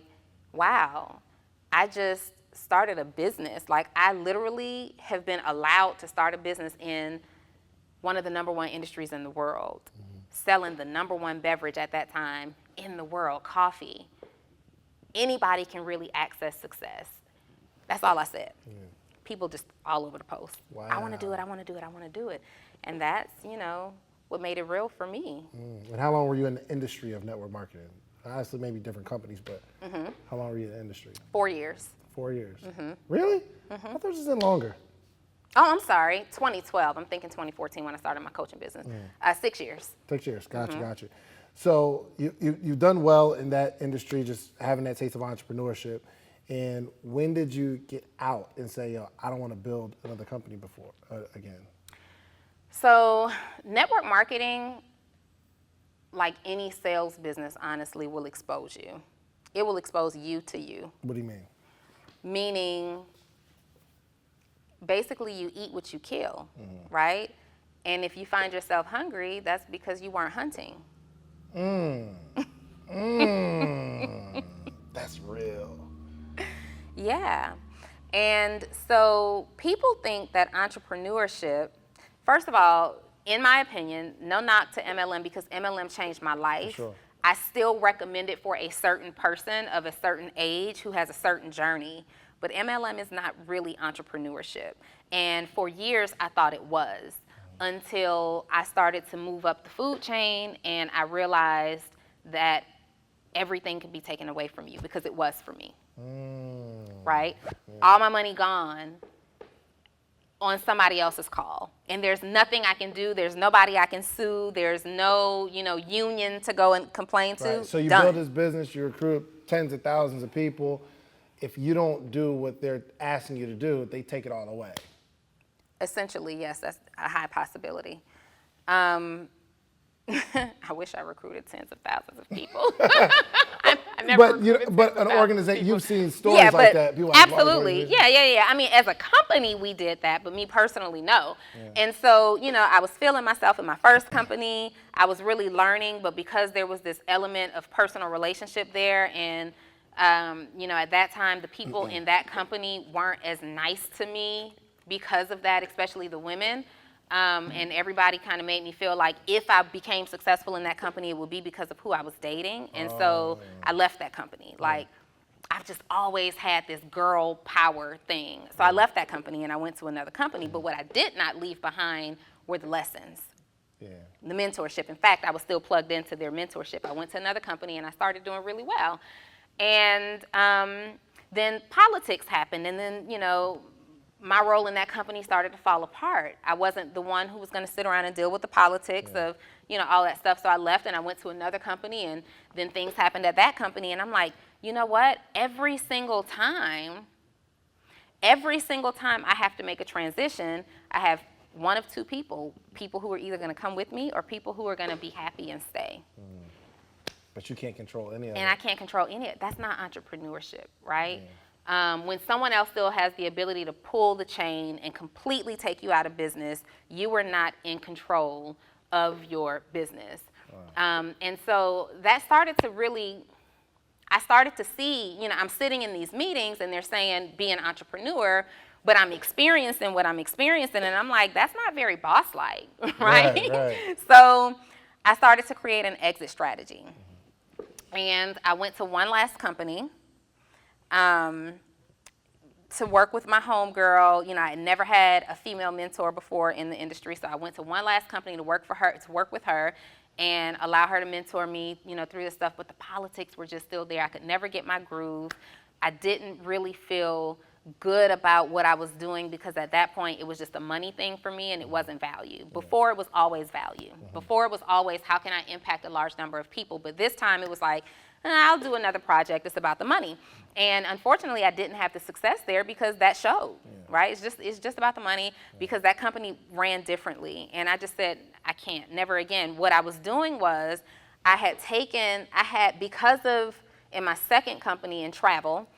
wow, I just started a business. Like, I literally have been allowed to start a business in one of the #1 industries in the world, selling the #1 beverage at that time in the world, coffee. Anybody can really access success. That's all I said. People just all over the post. Wow. I want to do it, I want to do it, I want to do it. And that's, you know, what made it real for me. And how long were you in the industry of network marketing? Honestly, maybe different companies, but how long were you in the industry? 4 years. 4 years. Really? I thought it was in longer. Oh, I'm sorry, 2012. I'm thinking 2014 when I started my coaching business. 6 years. 6 years, gotcha. So you've done well in that industry, just having that taste of entrepreneurship. And when did you get out and say, yo, I don't want to build another company before again? So network marketing, like any sales business, honestly, will expose you. It will expose you to you. What do you mean? Meaning, basically you eat what you kill, right? And if you find yourself hungry, that's because you weren't hunting. That's real. Yeah. And so people think that entrepreneurship, first of all, in my opinion, no knock to MLM because MLM changed my life. Sure. I still recommend it for a certain person of a certain age who has a certain journey. But MLM is not really entrepreneurship. And for years, I thought it was until I started to move up the food chain and I realized that everything could be taken away from you because it was for me. Right? Yeah. All my money gone on somebody else's call. And there's nothing I can do. There's nobody I can sue. There's no, union to go and complain to. Right. So you build this business, you recruit tens of thousands of people. If you don't do what they're asking you to do, they take it all away. Essentially, yes, that's a high possibility. I wish I recruited tens of thousands of people. I never but an organization, you've seen stories like that. People absolutely. Yeah. I mean, as a company, we did that, but me personally, no. Yeah. And so, I was feeling myself in my first company. I was really learning, but because there was this element of personal relationship there, and at that time, the people in that company weren't as nice to me because of that, especially the women. And everybody kind of made me feel like if I became successful in that company, it would be because of who I was dating. And so I left that company. Like, I've just always had this girl power thing. So I left that company and I went to another company. But what I did not leave behind were the lessons, the mentorship. In fact, I was still plugged into their mentorship. I went to another company and I started doing really well. And then politics happened. And then, my role in that company started to fall apart. I wasn't the one who was going to sit around and deal with the politics of, all that stuff. So I left and I went to another company, and then things happened at that company. And I'm like, you know what? Every single time I have to make a transition, I have one of two people who are either going to come with me or people who are going to be happy and stay. But you can't control any of it. And I can't control any of it. That's not entrepreneurship, right? When someone else still has the ability to pull the chain and completely take you out of business, you are not in control of your business. And so that started to really, I started to see, I'm sitting in these meetings and they're saying, be an entrepreneur, but I'm experiencing what I'm experiencing. And I'm like, that's not very boss-like, right? So I started to create an exit strategy. And I went to one last company. To work with my homegirl. I had never had a female mentor before in the industry, so I went to one last company to work with her and allow her to mentor me, through this stuff, but the politics were just still there. I could never get my groove. I didn't really feel good about what I was doing because at that point it was just a money thing for me and it wasn't value. Before it was always value. Before it was always how can I impact a large number of people, but this time it was like, I'll do another project. It's about the money. And unfortunately, I didn't have the success there because that showed, right? It's just about the money because that company ran differently. And I just said, I can't, never again. What I was doing was because of, in my second company in travel,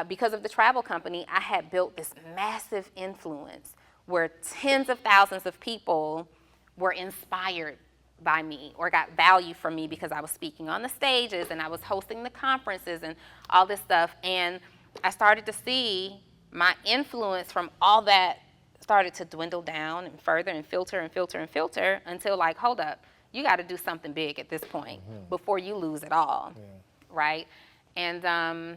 because of the travel company, I had built this massive influence where tens of thousands of people were inspired by me or got value from me because I was speaking on the stages and I was hosting the conferences and all this stuff. And I started to see my influence from all that started to dwindle down and further and filter until like, hold up, you got to do something big at this point before you lose it all, right? And I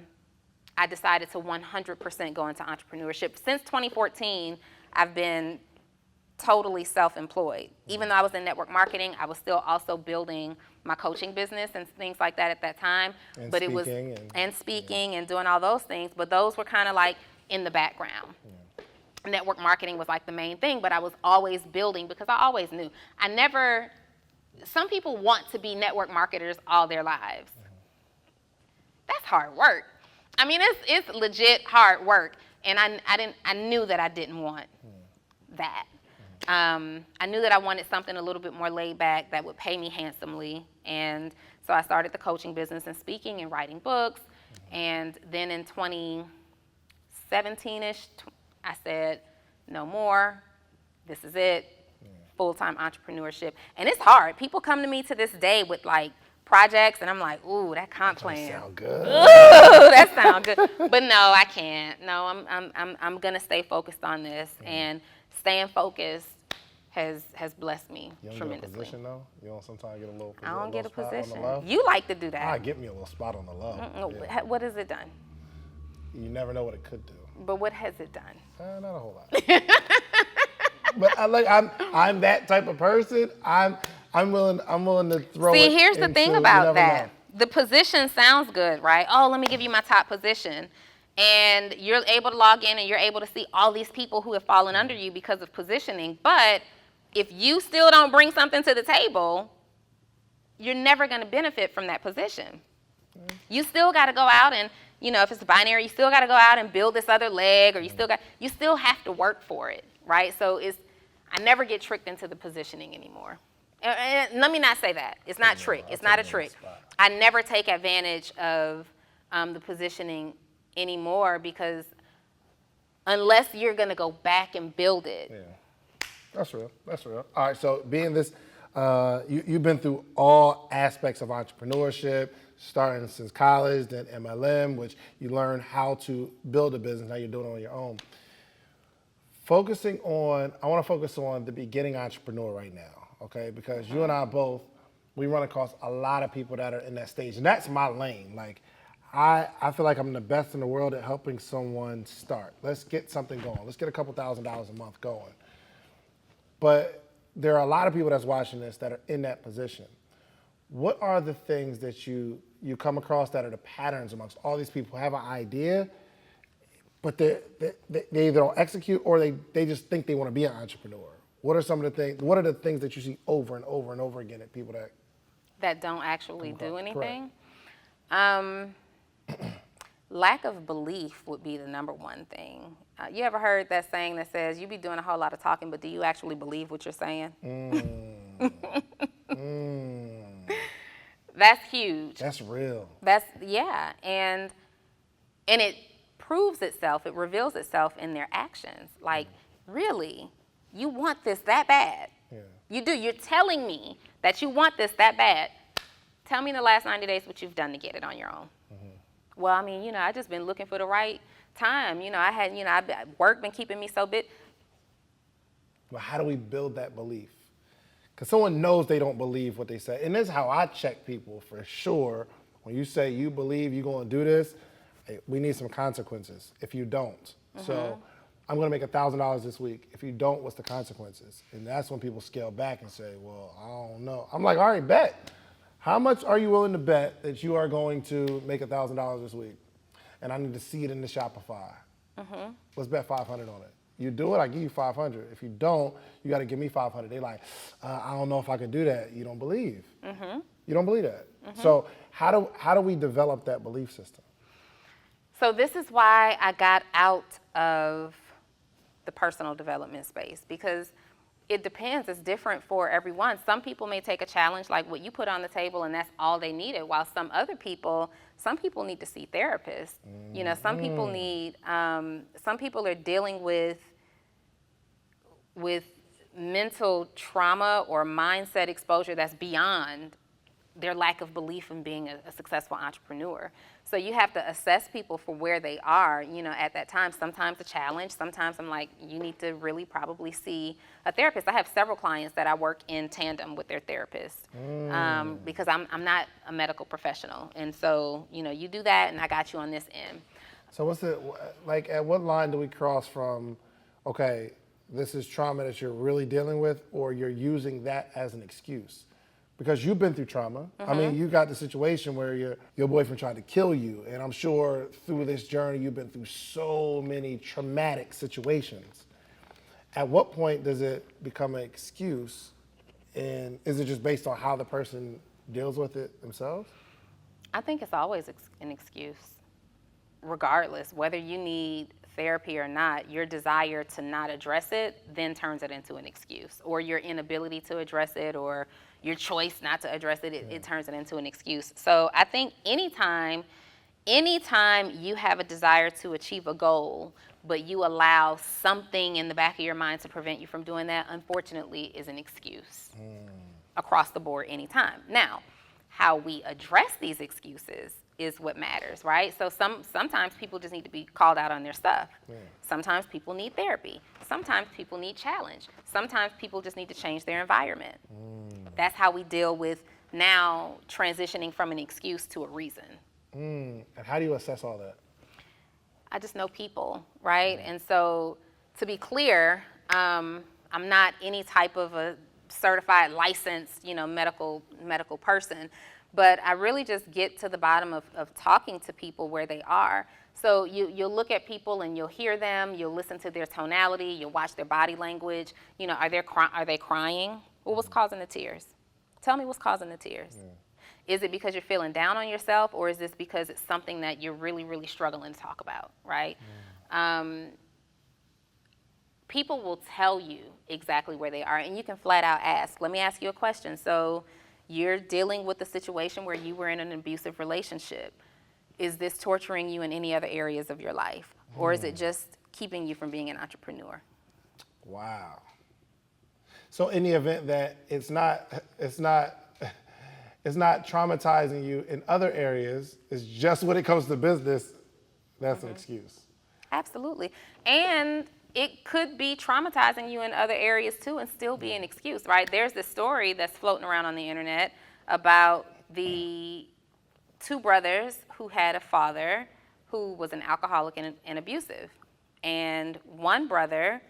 decided to 100% go into entrepreneurship. Since 2014, I've been totally self-employed. Even though I was in network marketing, I was still also building my coaching business and things like that at that time. And speaking and doing all those things, but those were kind of like in the background. Network marketing was like the main thing, but I was always building because I always knew. Some people want to be network marketers all their lives. That's hard work. I mean, it's legit hard work. And I knew that I didn't want that. I knew that I wanted something a little bit more laid back that would pay me handsomely. And so I started the coaching business and speaking and writing books. And then in 2017-ish, I said, no more. This is it. Full-time entrepreneurship. And it's hard. People come to me to this day with like projects and I'm like, ooh, that comp plan. Sound good. Ooh, that sounds good. But no, I can't. No, I'm gonna stay focused on this. And staying focused has blessed me You don't tremendously. get a position though? You don't sometimes get a little I don't get a spot position. on the low? You like to do that. Get me a little spot on the low. Yeah. What has it done? You never know what it could do. But what has it done? Not a whole lot. But I'm that type of person. I'm willing to throw it. See, here's the thing about that. Know. The position sounds good, right? Oh, let me give you my top position. And you're able to log in and you're able to see all these people who have fallen under you because of positioning. But if you still don't bring something to the table, you're never going to benefit from that position. You still got to go out and, if it's binary, you still got to go out and build this other leg, or you still have to work for it, right? So I never get tricked into the positioning anymore. And let me not say that. It's not trick. It's not a trick. I never take advantage of the positioning anymore, because unless you're going to go back and build it. Yeah, that's real. All right, so being this, you've been through all aspects of entrepreneurship, starting since college, then MLM, which you learn how to build a business. Now you're doing it on your own. I want to focus on the beginning entrepreneur right now, okay? Because you and I both, we run across a lot of people that are in that stage, and that's my lane. Like, I feel like I'm the best in the world at helping someone start. Let's get something going. Let's get a couple $1,000s a month going. But there are a lot of people that's watching this that are in that position. What are the things that you come across that are the patterns amongst all these people who have an idea, but they either don't execute, or they just think they want to be an entrepreneur? What are some of the things? What are the things that you see over and over and over again at people that don't actually do anything? Lack of belief would be the number one thing. You ever heard that saying that says, you be doing a whole lot of talking, but do you actually believe what you're saying? That's huge. That's real. Yeah. And it proves itself, it reveals itself in their actions. Like, really, you want this that bad? Yeah. You do. You're telling me that you want this that bad. Tell me in the last 90 days what you've done to get it on your own. Well, I mean, I just been looking for the right time. Work been keeping me so busy. Well, how do we build that belief? Because someone knows they don't believe what they say. And this is how I check people for sure. When you say you believe you're going to do this, hey, we need some consequences if you don't. So I'm going to make $1,000 this week. If you don't, what's the consequences? And that's when people scale back and say, well, I don't know. I'm like, all right, bet. How much are you willing to bet that you are going to make $1,000 this week? And I need to see it in the Shopify. Let's bet 500 on it. You do it, I give you 500. If you don't, you got to give me 500. They like, I don't know if I can do that. You don't believe. You don't believe that. So how do we develop that belief system? So this is why I got out of the personal development space, because it depends. It's different for everyone. Some people may take a challenge like what you put on the table and that's all they needed, while some people need to see therapists. Some people need, some people are dealing with mental trauma or mindset exposure that's beyond their lack of belief in being a successful entrepreneur. So you have to assess people for where they are, at that time. Sometimes a challenge, sometimes I'm like, you need to really probably see a therapist. I have several clients that I work in tandem with their therapist, because I'm not a medical professional. And so, you do that and I got you on this end. So at what line do we cross from, okay, this is trauma that you're really dealing with, or you're using that as an excuse? Because you've been through trauma. I mean, you got the situation where your boyfriend tried to kill you, and I'm sure through this journey you've been through so many traumatic situations. At what point does it become an excuse, and is it just based on how the person deals with it themselves? I think it's always an excuse, regardless, whether you need therapy or not. Your desire to not address it then turns it into an excuse, or your inability to address it, or your choice not to address it, it turns it into an excuse. So I think anytime you have a desire to achieve a goal, but you allow something in the back of your mind to prevent you from doing that, unfortunately, is an excuse across the board anytime. Now, how we address these excuses is what matters, right? So sometimes people just need to be called out on their stuff. Yeah. Sometimes people need therapy. Sometimes people need challenge. Sometimes people just need to change their environment. That's how we deal with now transitioning from an excuse to a reason. And how do you assess all that? I just know people, right? And so to be clear, I'm not any type of a certified, licensed, medical person, but I really just get to the bottom of talking to people where they are. So you'll look at people and you'll hear them, you'll listen to their tonality, you'll watch their body language. Are they crying? Well, what's causing the tears? Tell me what's causing the tears. Is it because you're feeling down on yourself, or is this because it's something that you're really, really struggling to talk about, right? People will tell you exactly where they are, and you can flat out ask. Let me ask you a question. So you're dealing with a situation where you were in an abusive relationship. Is this torturing you in any other areas of your life, or is it just keeping you from being an entrepreneur? Wow. So in the event that it's not traumatizing you in other areas, it's just when it comes to business, that's an excuse. Absolutely. And it could be traumatizing you in other areas too and still be an excuse, right? There's this story that's floating around on the internet about the two brothers who had a father who was an alcoholic and abusive. And one brother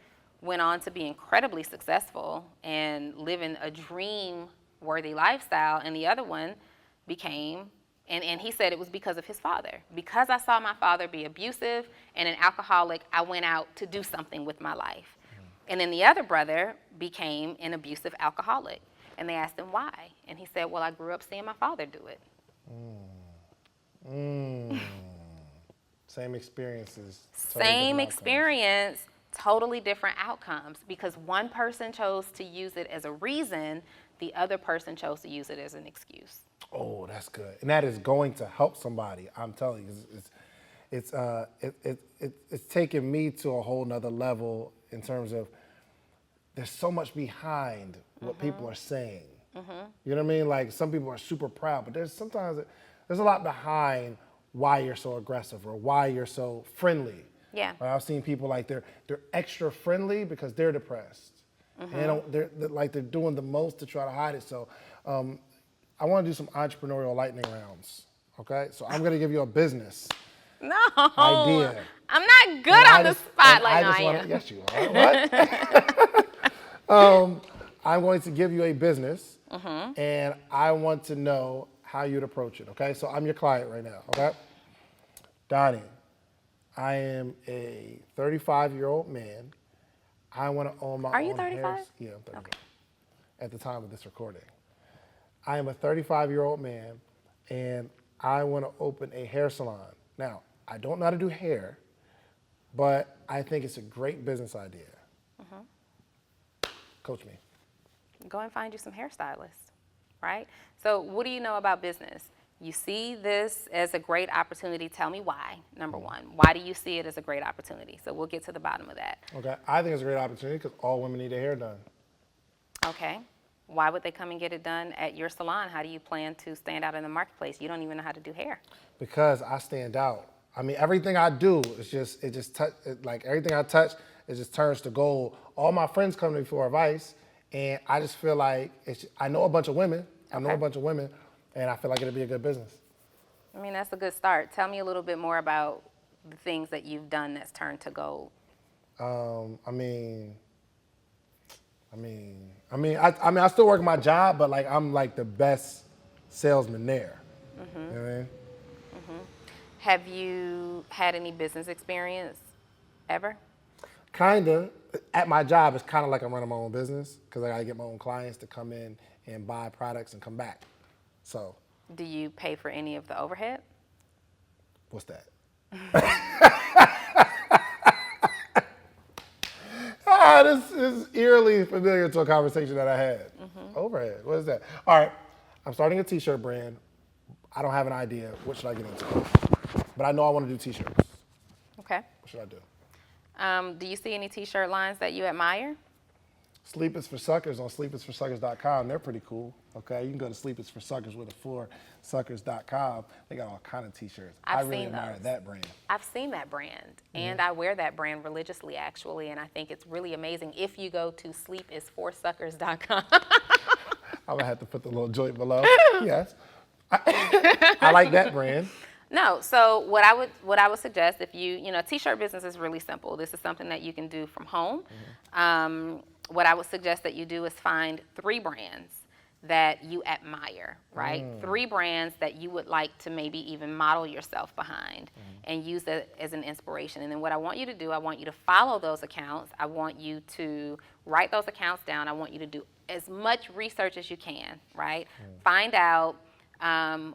went on to be incredibly successful and living a dream-worthy lifestyle, and the other one became, and he said it was because of his father. Because I saw my father be abusive and an alcoholic, I went out to do something with my life. And then the other brother became an abusive alcoholic. And they asked him why. And he said, well, I grew up seeing my father do it. Same experiences. Same experience, totally different outcomes. Because one person chose to use it as a reason, the other person chose to use it as an excuse. Oh, that's good. And that is going to help somebody. I'm telling you, it's taken me to a whole nother level in terms of there's so much behind what people are saying. You know what I mean? Like some people are super proud, but there's a lot behind why you're so aggressive or why you're so friendly. Yeah. Right? I've seen people like they're extra friendly because they're depressed. And they're doing the most to try to hide it. So I want to do some entrepreneurial lightning rounds. Okay, so I'm gonna give you a business idea. I'm not good on the spot like I am. Yes, you are. What? I'm going to give you a business, and I want to know how you'd approach it. Okay, so I'm your client right now. Okay, Donni, I am a 35-year-old man. I want to own my own. Are you 35? Yeah, I'm 35. Okay. At the time of this recording, I am a 35-year-old man, and I want to open a hair salon. Now, I don't know how to do hair, but I think it's a great business idea. Coach me. Go and find you some hairstylists, right? So what do you know about business? You see this as a great opportunity. Tell me why, number one. Why do you see it as a great opportunity? So we'll get to the bottom of that. Okay, I think it's a great opportunity because all women need their hair done. Okay. Why would they come and get it done at your salon? How do you plan to stand out in the marketplace? You don't even know how to do hair. Because I stand out. I mean, everything I do is everything I touch, it just turns to gold. All my friends come to me for advice, and I just feel like I know a bunch of women. And I feel like it'll be a good business. I mean, that's a good start. Tell me a little bit more about the things that you've done that's turned to gold. I still work my job, but like I'm like the best salesman there. You know what I mean? Have you had any business experience ever? Kinda. At my job, it's kind of like I'm running my own business because I gotta get my own clients to come in and buy products and come back. So. Do you pay for any of the overhead? What's that? This is eerily familiar to a conversation that I had. Overhead, what is that? All right, I'm starting a t-shirt brand. I don't have an idea. What should I get into? But I know I want to do t-shirts. Okay. What should I do? Do you see any t-shirt lines that you admire? Sleep is for Suckers on sleepisforsuckers.com. They're pretty cool. Okay, you can go to Sleep is for Suckers with a 4 suckers.com. They got all kind of t-shirts. I really admire that brand. I've seen that brand, and I wear that brand religiously, actually, and I think it's really amazing. If you go to sleepisforsuckers.com. I'm gonna have to put the little joint below. Yes, I like that brand. No, so what I would suggest, if t-shirt business is really simple. This is something that you can do from home. What I would suggest that you do is find 3 brands that you admire, right? 3 brands that you would like to maybe even model yourself behind and use that as an inspiration. And then what I want you to do, I want you to follow those accounts. I want you to write those accounts down. I want you to do as much research as you can, right? Find out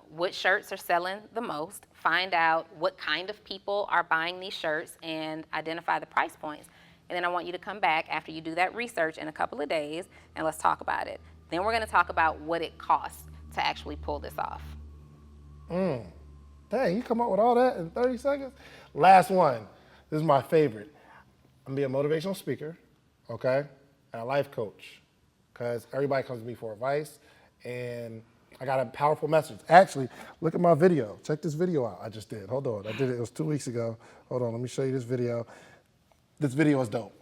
what shirts are selling the most, find out what kind of people are buying these shirts, and identify the price points. And then I want you to come back after you do that research in a couple of days, and let's talk about it. Then we're going to talk about what it costs to actually pull this off. Dang, you come up with all that in 30 seconds? Last one. This is my favorite. I'm going to be a motivational speaker, okay, and a life coach, because everybody comes to me for advice, and I got a powerful message. Actually, look at my video. Check this video out I just did. Hold on. I did it. It was 2 weeks ago. Hold on. Let me show you this video. This video is dope.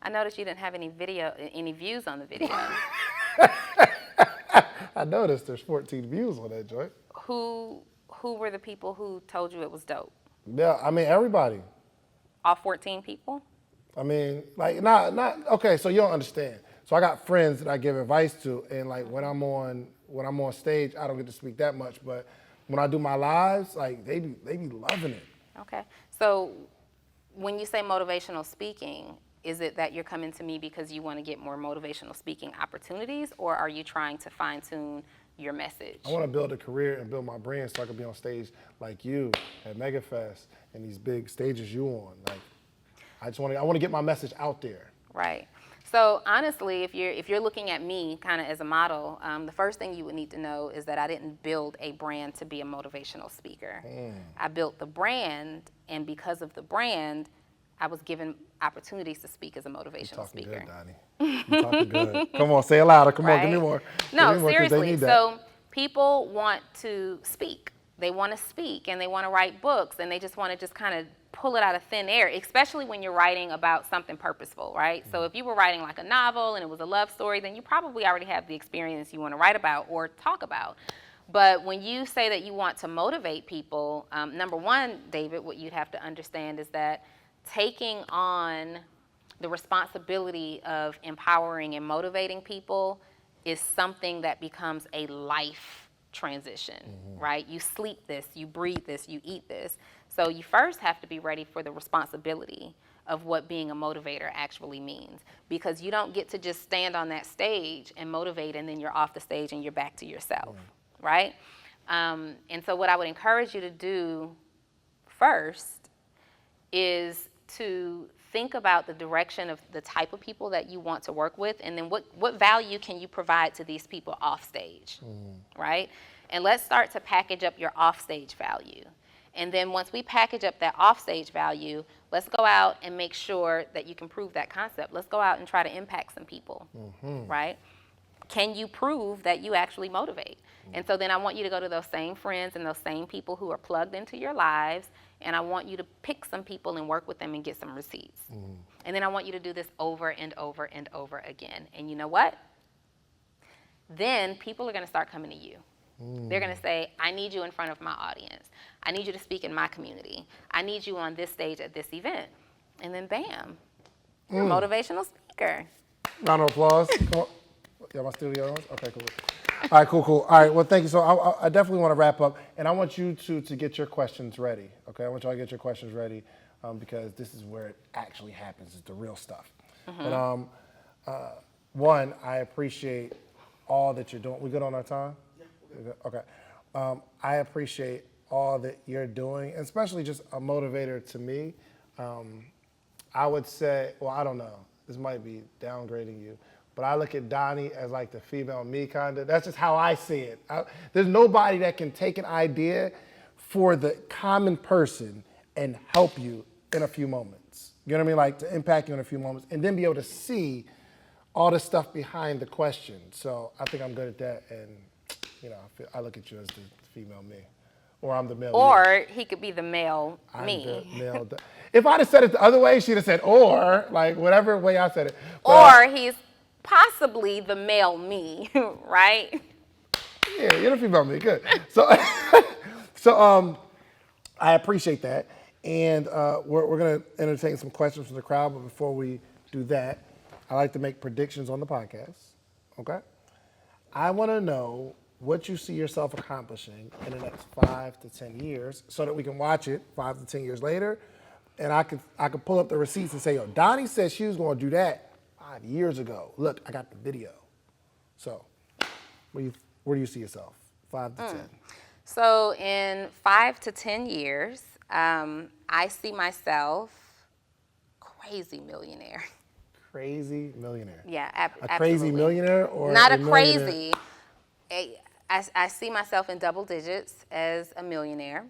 I noticed you didn't have any views on the video. I noticed there's 14 views on that joint. Who were the people who told you it was dope? Yeah, I mean, everybody. All 14 people? I mean, like, not, okay, so you don't understand. So I got friends that I give advice to, and like when I'm on stage, I don't get to speak that much, but when I do my lives, like they be loving it. Okay. So when you say motivational speaking, is it that you're coming to me because you want to get more motivational speaking opportunities, or are you trying to fine tune your message? I want to build a career and build my brand so I can be on stage like you at MegaFest and these big stages you on. Like, I want to get my message out there. Right. So honestly, if you're looking at me kind of as a model, the first thing you would need to know is that I didn't build a brand to be a motivational speaker. I built the brand, and because of the brand, I was given opportunities to speak as a motivational speaker. Good, Donni. You're talking good. Come on, say it louder. Come on, give me more. No, give me more, seriously. So people want to speak. They want to speak, and they want to write books, and they just want to kind of pull it out of thin air, especially when you're writing about something purposeful, right? So if you were writing like a novel and it was a love story, then you probably already have the experience you want to write about or talk about. But when you say that you want to motivate people, number one, David, what you'd have to understand is that taking on the responsibility of empowering and motivating people is something that becomes a life transition, right? You sleep this, you breathe this, you eat this. So you first have to be ready for the responsibility of what being a motivator actually means, because you don't get to just stand on that stage and motivate and then you're off the stage and you're back to yourself, right? And so what I would encourage you to do first is to think about the direction of the type of people that you want to work with, and then what value can you provide to these people off stage, right? And let's start to package up your off stage value. And then once we package up that off stage value, let's go out and make sure that you can prove that concept. Let's go out and try to impact some people, right? Can you prove that you actually motivate? And so then I want you to go to those same friends and those same people who are plugged into your lives, and I want you to pick some people and work with them and get some receipts. And then I want you to do this over and over and over again. And you know what? Then people are going to start coming to you. They're going to say, I need you in front of my audience. I need you to speak in my community. I need you on this stage at this event. And then bam, you're a motivational speaker. Round of applause. Come on. Yeah, my studio on? Okay, cool. All right, cool. All right, well, thank you. So I definitely want to wrap up, and I want you to get your questions ready, okay? I want you all to get your questions ready because this is where it actually happens. It's the real stuff. But one, I appreciate all that you're doing. We good on our time? Yeah. Okay. I appreciate all that you're doing, and especially just a motivator to me. I would say, well, I don't know. This might be downgrading you. But I look at Donni as like the female me kind of. That's just how I see it. There's nobody that can take an idea for the common person and help you in a few moments. You know what I mean? Like to impact you in a few moments and then be able to see all the stuff behind the question. So I think I'm good at that. And, you know, I look at you as the female me. Or I'm the male you. Or he could be the male I'm me. the male. If I'd have said it the other way, she'd have said or, like whatever way I said it. Or he's possibly the male me, right? Yeah, you're the female me. Good. So, I appreciate that. And we're going to entertain some questions from the crowd. But before we do that, I like to make predictions on the podcast. Okay? I want to know what you see yourself accomplishing in the next 5 to 10 years so that we can watch it 5 to 10 years later. And I could pull up the receipts and say, yo, Donni said she was going to do that 5 years ago. Look, I got the video. So where do you see yourself? 5 to 10. So in 5 to 10 years, I see myself crazy millionaire. Crazy millionaire. Yeah, A absolutely. crazy millionaire or not a millionaire? crazy. I see myself in double digits as a millionaire,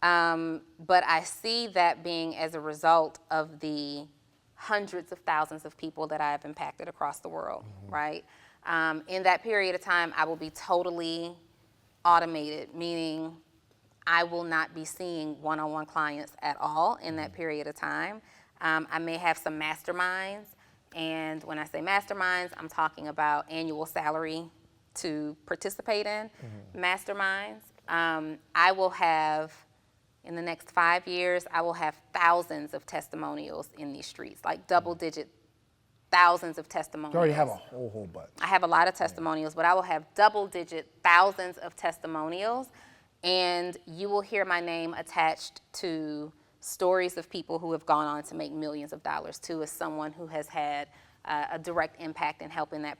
but I see that being as a result of the hundreds of thousands of people that I have impacted across the world, right? In that period of time, I will be totally automated, meaning I will not be seeing one-on-one clients at all in that period of time. I may have some masterminds, and when I say masterminds, I'm talking about annual salary to participate in masterminds. I will have, in the next 5 years, I will have thousands of testimonials in these streets, like double-digit thousands of testimonials. You already have a whole bunch. I have a lot of testimonials, but I will have double-digit thousands of testimonials, and you will hear my name attached to stories of people who have gone on to make millions of dollars too, as someone who has had a direct impact in helping that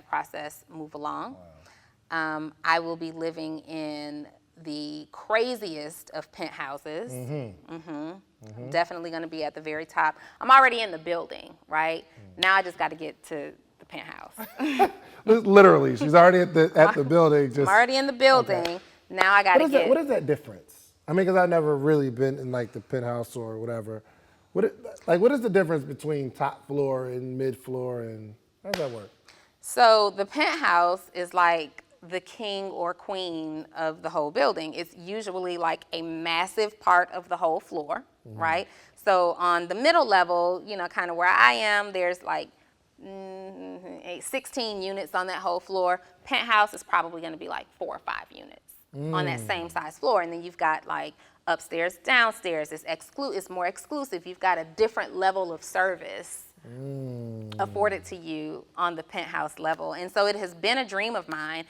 process move along. Wow. I will be living in the craziest of penthouses. Definitely going to be at the very top. I'm already in the building, right? Now I just got to get to the penthouse. Literally, she's already at the building. I'm already in the building. Okay. Now I got to get. What is that difference? I mean, because I've never really been in like the penthouse or whatever. What is the difference between top floor and mid floor, and how does that work? So the penthouse is like the king or queen of the whole building. It's usually like a massive part of the whole floor, right? So on the middle level, you know, kind of where I am, there's like 16 units on that whole floor. Penthouse is probably going to be like 4 or 5 units on that same size floor. And then you've got like upstairs, downstairs. It's more exclusive. You've got a different level of service afforded to you on the penthouse level. And so it has been a dream of mine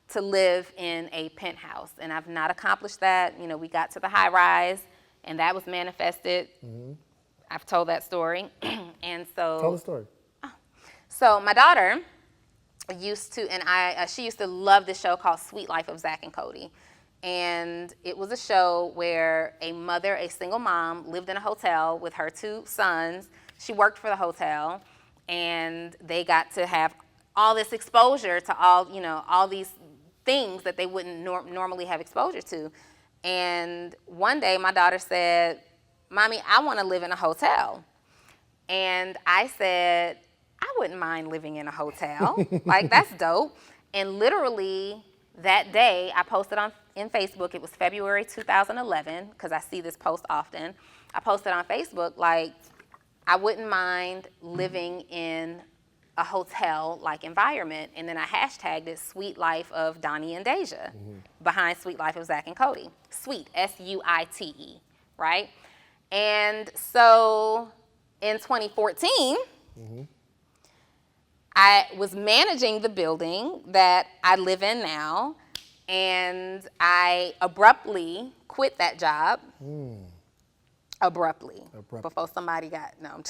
to live in a penthouse, and I've not accomplished that. You know, we got to the high rise, and that was manifested. I've told that story, and so. Tell the story. So my daughter used to, and she used to love this show called Sweet Life of Zach and Cody, and it was a show where a mother, a single mom, lived in a hotel with her 2 sons. She worked for the hotel, and they got to have all this exposure to all these things that they wouldn't normally have exposure to. And one day my daughter said, "Mommy, I want to live in a hotel." And I said, "I wouldn't mind living in a hotel." Like, that's dope. And literally that day I posted in Facebook, it was February 2011, because I see this post often. I posted on Facebook, like, I wouldn't mind living in a hotel-like environment, and then I hashtagged it Sweet Life of Donni and Deja, behind Sweet Life of Zach and Cody. Sweet, S-U-I-T-E, right? And so in 2014, I was managing the building that I live in now, and I abruptly quit that job. Abruptly. Before somebody got, no.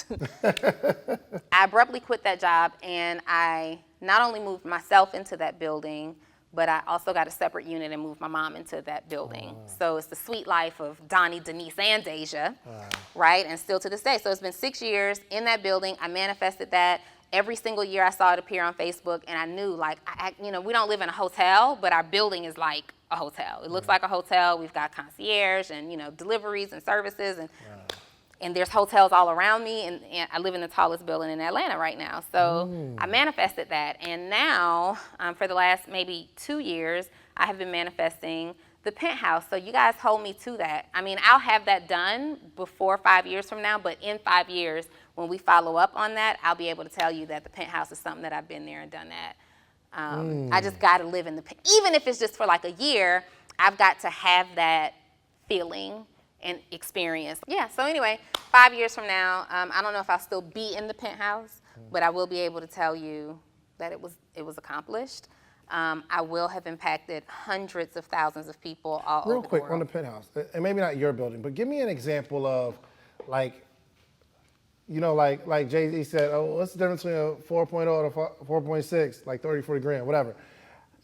I abruptly quit that job, and I not only moved myself into that building, but I also got a separate unit and moved my mom into that building. So it's the sweet life of Donni, Denise, and Deja, right? And still to this day. So it's been 6 years in that building. I manifested that. Every single year I saw it appear on Facebook, and I knew, like, we don't live in a hotel, but our building is like a hotel. It looks like a hotel. We've got concierge and, deliveries and services. And and there's hotels all around me, and I live in the tallest building in Atlanta right now. So I manifested that, and now for the last maybe 2 years, I have been manifesting the penthouse. So you guys hold me to that. I mean, I'll have that done before 5 years from now, but in 5 years, when we follow up on that, I'll be able to tell you that the penthouse is something that I've been there and done that. I just got to live in even if it's just for like a year, I've got to have that feeling and experience. Yeah, so anyway, 5 years from now, I don't know if I'll still be in the penthouse, but I will be able to tell you that it was accomplished. I will have impacted hundreds of thousands of people all over the world. Real quick, on the penthouse, and maybe not your building, but give me an example of, like, you know, like Jay-Z said, oh, what's the difference between a 4.0 and a 4.6, like 30, 40 grand, whatever.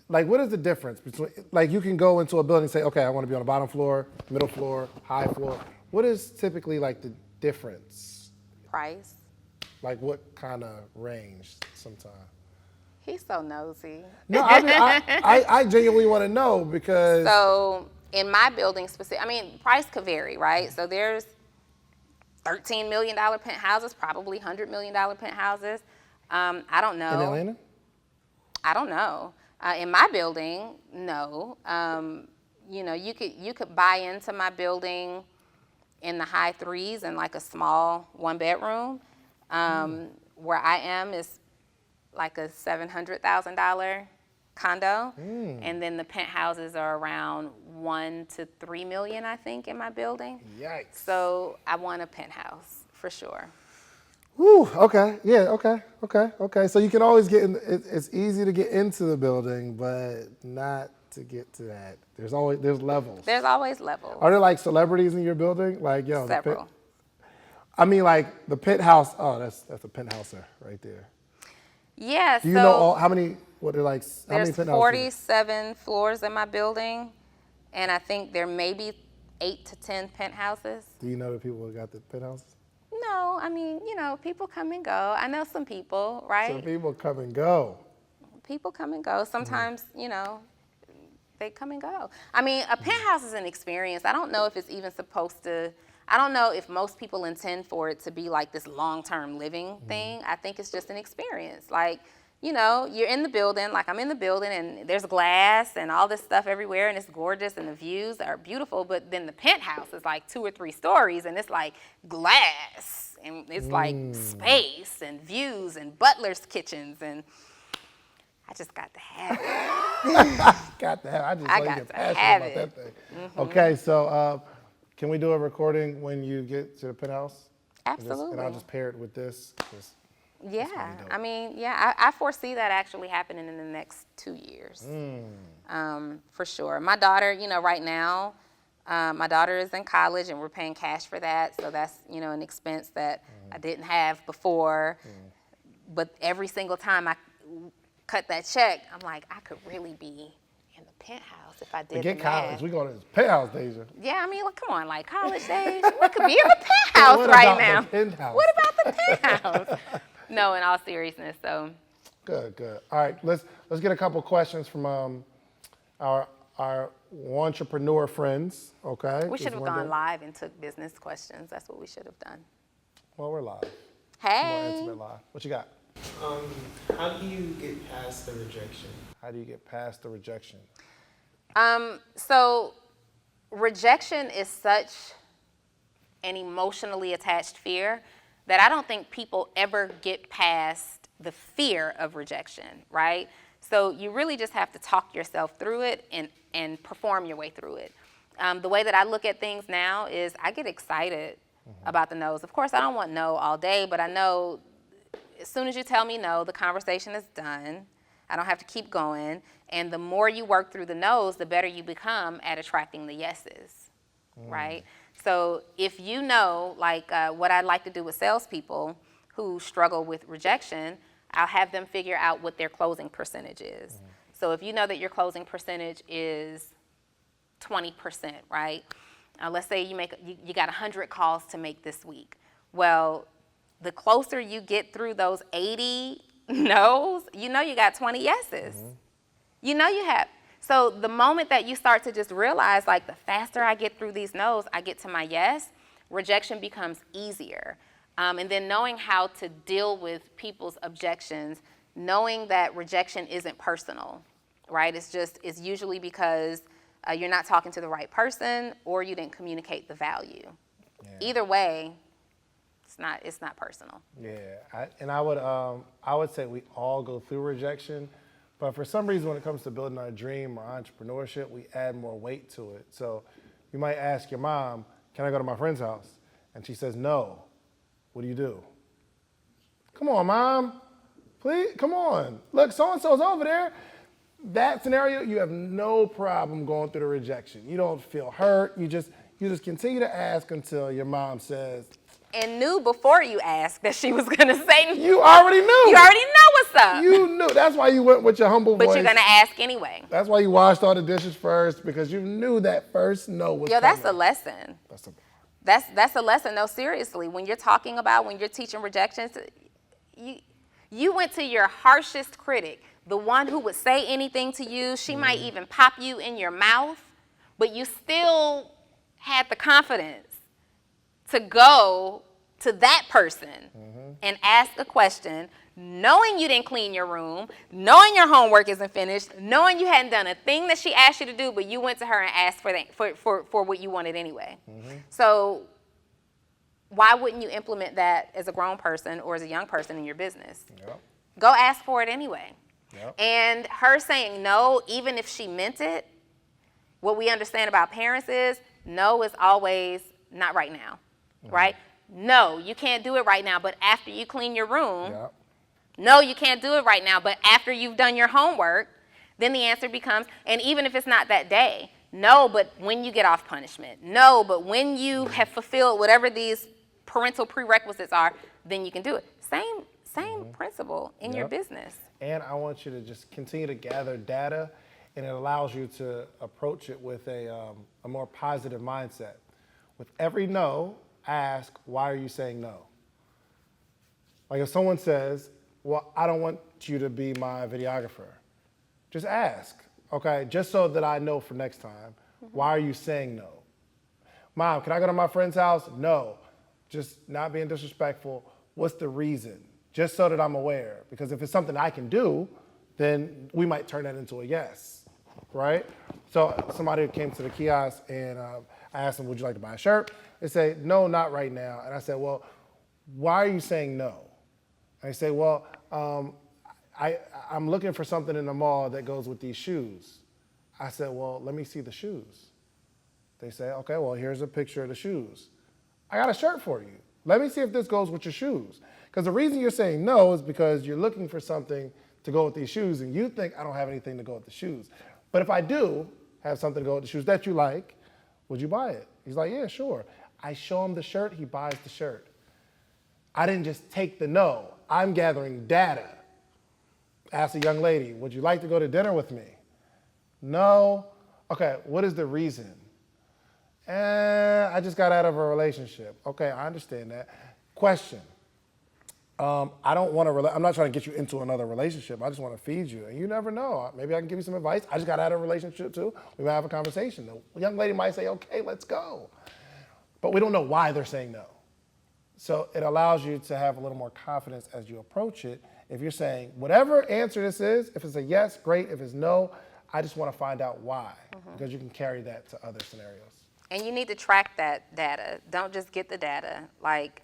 Like, what is the difference between, like, you can go into a building and say, okay, I want to be on the bottom floor, middle floor, high floor. What is typically, like, the difference? Price. Like, what kind of range sometimes? He's so nosy. No, I genuinely want to know because. So, in my building specific, I mean, price could vary, right? So there's $13 million penthouses, probably $100 million penthouses. I don't know. In Atlanta? I don't know. In my building, no. You know, you could buy into my building in the high threes in like a small 1-bedroom. Where I am is like a $700,000 condo, and then the penthouses are around $1 to $3 million, I think, in my building. Yikes! So I want a penthouse for sure. Woo, okay, yeah, okay. So you can always get in, it's easy to get into the building, but not to get to that. There's levels. There's always levels. Are there like celebrities in your building? Like, yo, several. I mean, like the penthouse, oh, that's a penthouser right there. Yeah, Do you know how many, what are like, how many there's penthouses? 47 floors in my building, and I think there may be 8 to 10 penthouses. Do you know the people who got the penthouses? No, I mean, you know, people come and go. I know some people, right? Some people come and go. People come and go. Sometimes, you know, they come and go. I mean, a penthouse is an experience. I don't know if it's even supposed to, I don't know if most people intend for it to be like this long-term living thing. I think it's just an experience. Like, you know, you're in the building, like I'm in the building, and there's glass and all this stuff everywhere, and it's gorgeous, and the views are beautiful, but then the penthouse is like 2 or 3 stories, and it's like glass, and it's like space and views and butler's kitchens, and I just got to have it. Got to have. I just I know you got get to passionate have about it. that thing. Okay, so can we do a recording when you get to the penthouse? Absolutely. And I'll just pair it with this. Yeah, I mean, yeah, I foresee that actually happening in the next 2 years, for sure. My daughter, you know, right now, my daughter is in college, and we're paying cash for that, so that's, you know, an expense that I didn't have before. But every single time I cut that check, I'm like, I could really be in the penthouse if I did Get the college. math. We go to this penthouse, Deja. Yeah, I mean, like, come on, like college days, we could be in the penthouse What right about now. the penthouse? What about the penthouse? No, in all seriousness, so. Good. All right, let's get a couple questions from our entrepreneur friends. Okay. We should have gone live and took business questions. That's what we should have done. Well, we're live. Hey. More intimate live. What you got? How do you get past the rejection? How do you get past the rejection? So rejection is such an emotionally attached fear that I don't think people ever get past the fear of rejection, right? So you really just have to talk yourself through it and perform your way through it. The way that I look at things now is I get excited about the no's. Of course, I don't want no all day, but I know as soon as you tell me no, the conversation is done. I don't have to keep going. And the more you work through the no's, the better you become at attracting the yeses, right? So if you know, like what I'd like to do with salespeople who struggle with rejection, I'll have them figure out what their closing percentage is. So if you know that your closing percentage is 20%, right? Let's say you got 100 calls to make this week. Well, the closer you get through those 80 no's, you know you got 20 yeses. You know you have. So the moment that you start to just realize, like, the faster I get through these no's, I get to my yes, rejection becomes easier. And then knowing how to deal with people's objections, knowing that rejection isn't personal, right? It's usually because you're not talking to the right person or you didn't communicate the value. Yeah. Either way, it's not personal. Yeah, I would say we all go through rejection, but for some reason when it comes to building our dream or entrepreneurship, we add more weight to it. So you might ask your mom, can I go to my friend's house? And she says no. What do you do? Come on, Mom. Please, come on. Look, so-and-so's over there. That scenario, you have no problem going through the rejection. You don't feel hurt. You just continue to ask until your mom says. And knew before you asked that she was going to say. You already knew. You already know what's up. You knew. That's why you went with your humble voice. But you're going to ask anyway. That's why you washed all the dishes first, because you knew that first no was coming. That's a lesson. That's a lesson. No, seriously. When you're teaching rejections, you went to your harshest critic, the one who would say anything to you. She might even pop you in your mouth, but you still had the confidence to go to that person and ask a question, knowing you didn't clean your room, knowing your homework isn't finished, knowing you hadn't done a thing that she asked you to do, but you went to her and asked for what you wanted anyway. So why wouldn't you implement that as a grown person or as a young person in your business? Yep. Go ask for it anyway. Yep. And her saying no, even if she meant it, what we understand about parents is no is always not right now, right? No, you can't do it right now, but after you clean your room. Yep. No, you can't do it right now, but after you've done your homework, then the answer becomes, and even if it's not that day, no, but when you get off punishment. No, but when you have fulfilled whatever these parental prerequisites are, then you can do it. Same principle in your business. And I want you to just continue to gather data, and it allows you to approach it with a more positive mindset. With every no, ask, why are you saying no? Like if someone says, well, I don't want you to be my videographer, just ask, okay, just so that I know for next time, why are you saying no? Mom, can I go to my friend's house? No, just not being disrespectful. What's the reason? Just so that I'm aware, because if it's something I can do, then we might turn that into a yes, right? So somebody came to the kiosk and I asked them, would you like to buy a shirt? They say, no, not right now. And I said, well, why are you saying no? And they say, well, I'm looking for something in the mall that goes with these shoes. I said, well, let me see the shoes. They say, okay, well, here's a picture of the shoes. I got a shirt for you. Let me see if this goes with your shoes. Because the reason you're saying no is because you're looking for something to go with these shoes and you think I don't have anything to go with the shoes. But if I do have something to go with the shoes that you like, would you buy it? He's like, yeah, sure. I show him the shirt, he buys the shirt. I didn't just take the no. I'm gathering data. Ask a young lady, would you like to go to dinner with me? No. Okay, what is the reason? I just got out of a relationship. Okay, I understand that. Question. I don't want to, I'm not trying to get you into another relationship. I just want to feed you. And you never know. Maybe I can give you some advice. I just got out of a relationship too. We might have a conversation. The young lady might say, okay, let's go. But we don't know why they're saying no. So it allows you to have a little more confidence as you approach it. If you're saying, whatever answer this is, if it's a yes, great. If it's no, I just want to find out why. Because you can carry that to other scenarios. And you need to track that data. Don't just get the data. Like,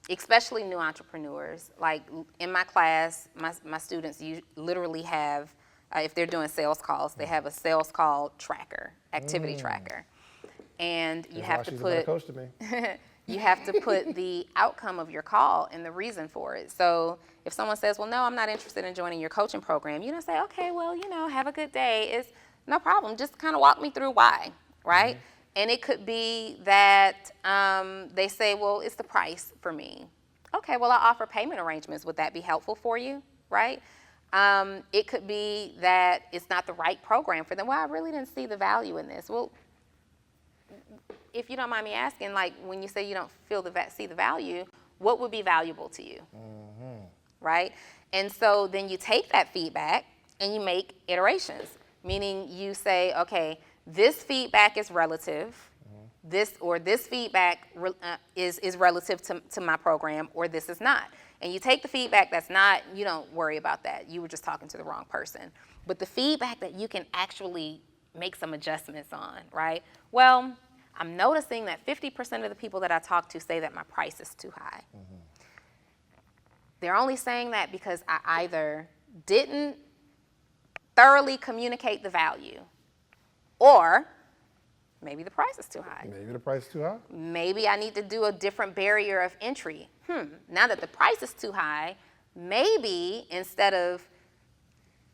especially new entrepreneurs. Like in my class, my students literally have, if they're doing sales calls, they have a sales call tracker, activity tracker. And you have to put, coach to me. You have to put the outcome of your call and the reason for it. So if someone says, well, no, I'm not interested in joining your coaching program, you don't say, okay, well, have a good day. It's no problem. Just kind of walk me through why, right? And it could be that they say, well, it's the price for me. Okay, well, I offer payment arrangements. Would that be helpful for you, right? It could be that it's not the right program for them. Well, I really didn't see the value in this. Well, if you don't mind me asking, like when you say you don't see the value, what would be valuable to you, right? And so then you take that feedback and you make iterations, meaning you say, okay, this feedback is relative. this feedback is relative to my program, or this is not. And you take the feedback that's not, you don't worry about that. You were just talking to the wrong person. But the feedback that you can actually make some adjustments on, right? Well, I'm noticing that 50% of the people that I talk to say that my price is too high. Mm-hmm. They're only saying that because I either didn't thoroughly communicate the value, or maybe the price is too high. Maybe the price is too high. Maybe I need to do a different barrier of entry. Now that the price is too high, maybe instead of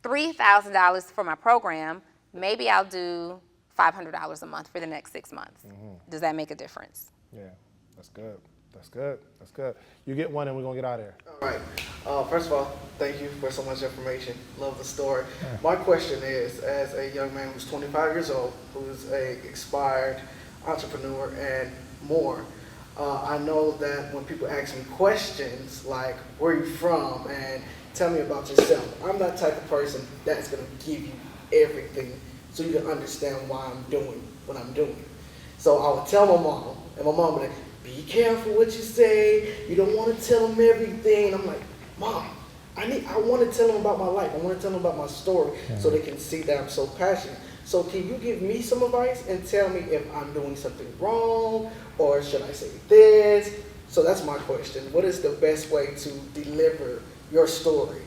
$3,000 for my program, maybe I'll do $500 a month for the next 6 months. Mm-hmm. Does that make a difference? Yeah, that's good. That's good. That's good. You get one and we're going to get out of here. All right. First of all, thank you for so much information. Love the story. Yeah. My question is, as a young man who's 25 years old, who's a expired entrepreneur and more, I know that when people ask me questions like, where are you from, and tell me about yourself, I'm that type of person that's going to give you everything so you can understand why I'm doing what I'm doing. So I would tell my mom, and my mom would be like, be careful what you say. You don't want to tell them everything. And I'm like, Mom, I want to tell them about my life. I want to tell them about my story so they can see that I'm so passionate. So can you give me some advice and tell me if I'm doing something wrong, or should I say this? So that's my question. What is the best way to deliver your story?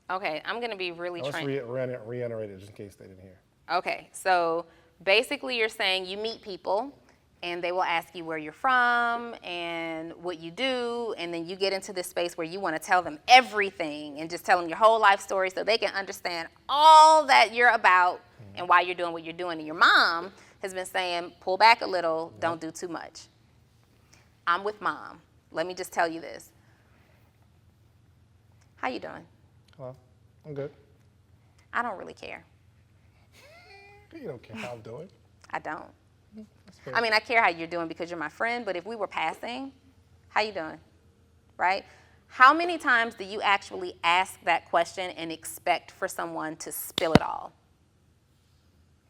Okay, I'm going to be really Let's reiterate it just in case they didn't hear. Okay, so basically you're saying you meet people and they will ask you where you're from and what you do, and then you get into this space where you want to tell them everything and just tell them your whole life story so they can understand all that you're about and why you're doing what you're doing. And your mom has been saying, pull back a little, don't do too much. I'm with Mom. Let me just tell you this. How you doing? Hello, I'm good. I don't really care. You don't care how I'm doing. I don't. I mean, I care how you're doing because you're my friend, but if we were passing, how you doing, right? How many times do you actually ask that question and expect for someone to spill it all?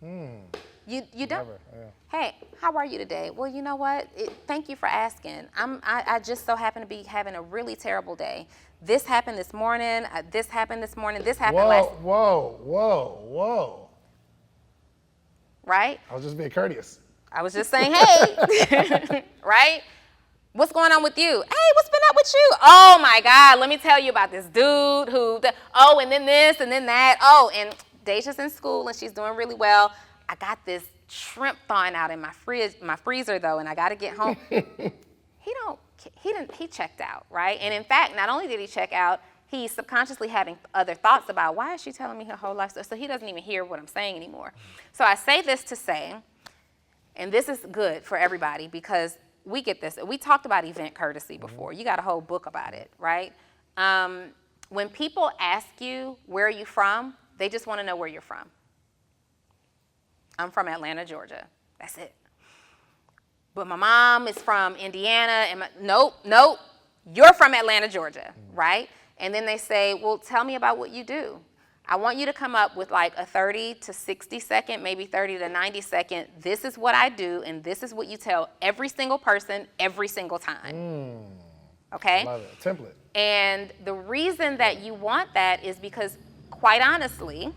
You don't? Never, yeah. Hey, how are you today? Well, you know what? Thank you for asking. I just so happen to be having a really terrible day. This happened this morning. This happened this morning. This happened last. Whoa. Right? I was just being courteous. I was just saying, hey, right? What's going on with you? Hey, what's been up with you? Oh my God, let me tell you about this dude and then this and then that. Oh, and Deja's in school and she's doing really well. I got this shrimp thawing out in my freezer though, and I got to get home. He checked out, right? And in fact, not only did he check out, he's subconsciously having other thoughts about, why is she telling me her whole life story? So he doesn't even hear what I'm saying anymore. So I say this to say, and this is good for everybody because we get this. We talked about event courtesy before. You got a whole book about it, right? When people ask you, where are you from? They just want to know where you're from. I'm from Atlanta, Georgia. That's it. But my mom is from Indiana. And nope. You're from Atlanta, Georgia, right? And then they say, well, tell me about what you do. I want you to come up with like a 30 to 60 second, maybe 30 to 90 second, this is what I do, and this is what you tell every single person every single time. Okay? I love it. Template. And the reason that you want that is because, quite honestly,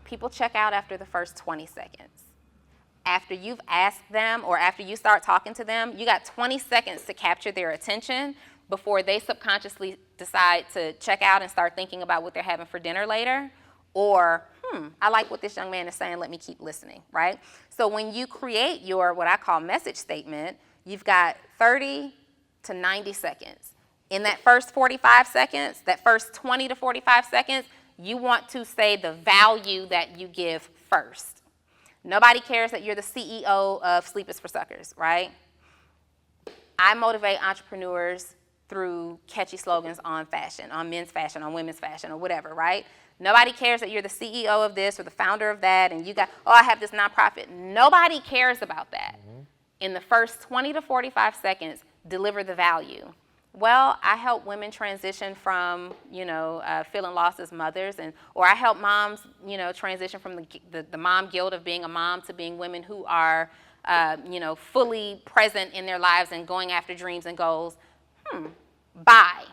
people check out after the first 20 seconds. After you've asked them or after you start talking to them, you got 20 seconds to capture their attention before they subconsciously decide to check out and start thinking about what they're having for dinner later, or, I like what this young man is saying, let me keep listening, right? So when you create your, what I call message statement, you've got 30 to 90 seconds. In that first 45 seconds, that first 20 to 45 seconds, you want to say the value that you give first. Nobody cares that you're the CEO of Sleep is for Suckers, right? I motivate entrepreneurs through catchy slogans on fashion, on men's fashion, on women's fashion, or whatever, right? Nobody cares that you're the CEO of this or the founder of that, and you got, I have this nonprofit. Nobody cares about that. In the first 20 to 45 seconds, deliver the value. Well, I help women transition from, feeling lost as mothers, or I help moms, transition from the mom guilt of being a mom to being women who are, fully present in their lives and going after dreams and goals. By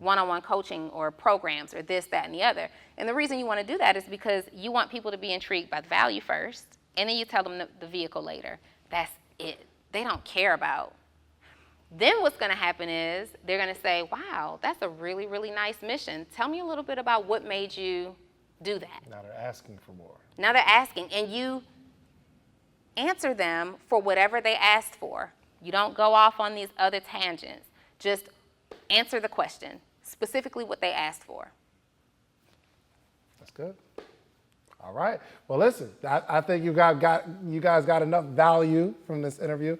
one-on-one coaching or programs or this, that, and the other. And the reason you want to do that is because you want people to be intrigued by the value first, and then you tell them the vehicle later. That's it. They don't care about. Then what's going to happen is they're going to say, wow, that's a really, really nice mission. Tell me a little bit about what made you do that. Now they're asking for more. Now they're asking, and you answer them for whatever they asked for. You don't go off on these other tangents. Just answer the question, specifically what they asked for. That's good. All right. Well, listen, I think you guys got enough value from this interview.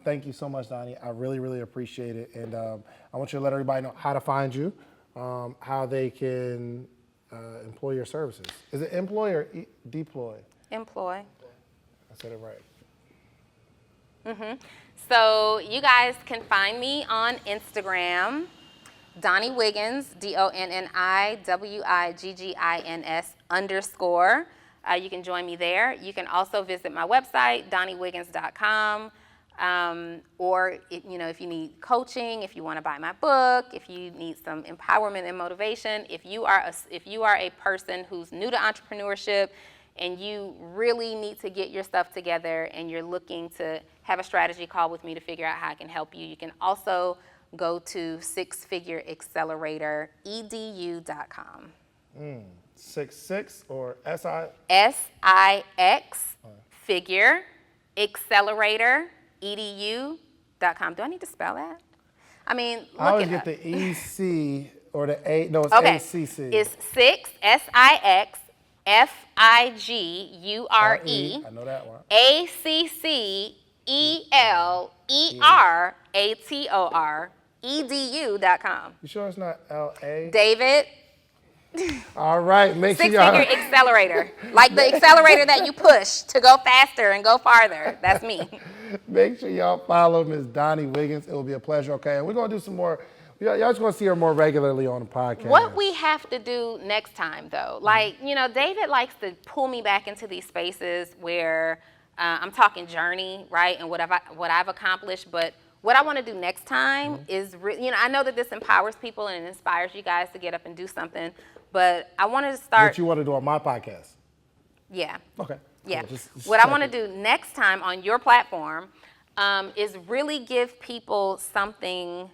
Thank you so much, Donni. I really, really appreciate it. And I want you to let everybody know how to find you, how they can employ your services. Is it employ or deploy? Employ. I said it right. So you guys can find me on Instagram, Donni Wiggins, DonniWiggins_. You can join me there. You can also visit my website, DonniWiggins.com. Or if you need coaching, if you want to buy my book, if you need some empowerment and motivation, if you are a person who's new to entrepreneurship and you really need to get your stuff together and you're looking to have a strategy call with me to figure out how I can help you, you can also go to sixfigureaccelerator.edu.com. 6 or SI? SIX figure accelerator edu.com. Do I need to spell that? I mean, look I always it get up. the EC or the A. No, it's Okay. ACC. It's 6 SIX FIGURE I know that one. ACCELERATOR edu.com. You sure it's not LA? David, All right, make sure Six y'all. Figure Accelerator. Like the accelerator that you push to go faster and go farther. That's me. Make sure y'all follow Ms. Donni Wiggins. It will be a pleasure, okay? And we're going to do some more. Y'all just going to see her more regularly on the podcast. What we have to do next time, though, David likes to pull me back into these spaces where I'm talking journey, right, and what I've accomplished. But what I want to do next time is, I know that this empowers people and inspires you guys to get up and do something. But I wanted to start. What you want to do on my podcast? Yeah. Okay. Yeah. Cool. Just What I want to check do next time on your platform is really give people something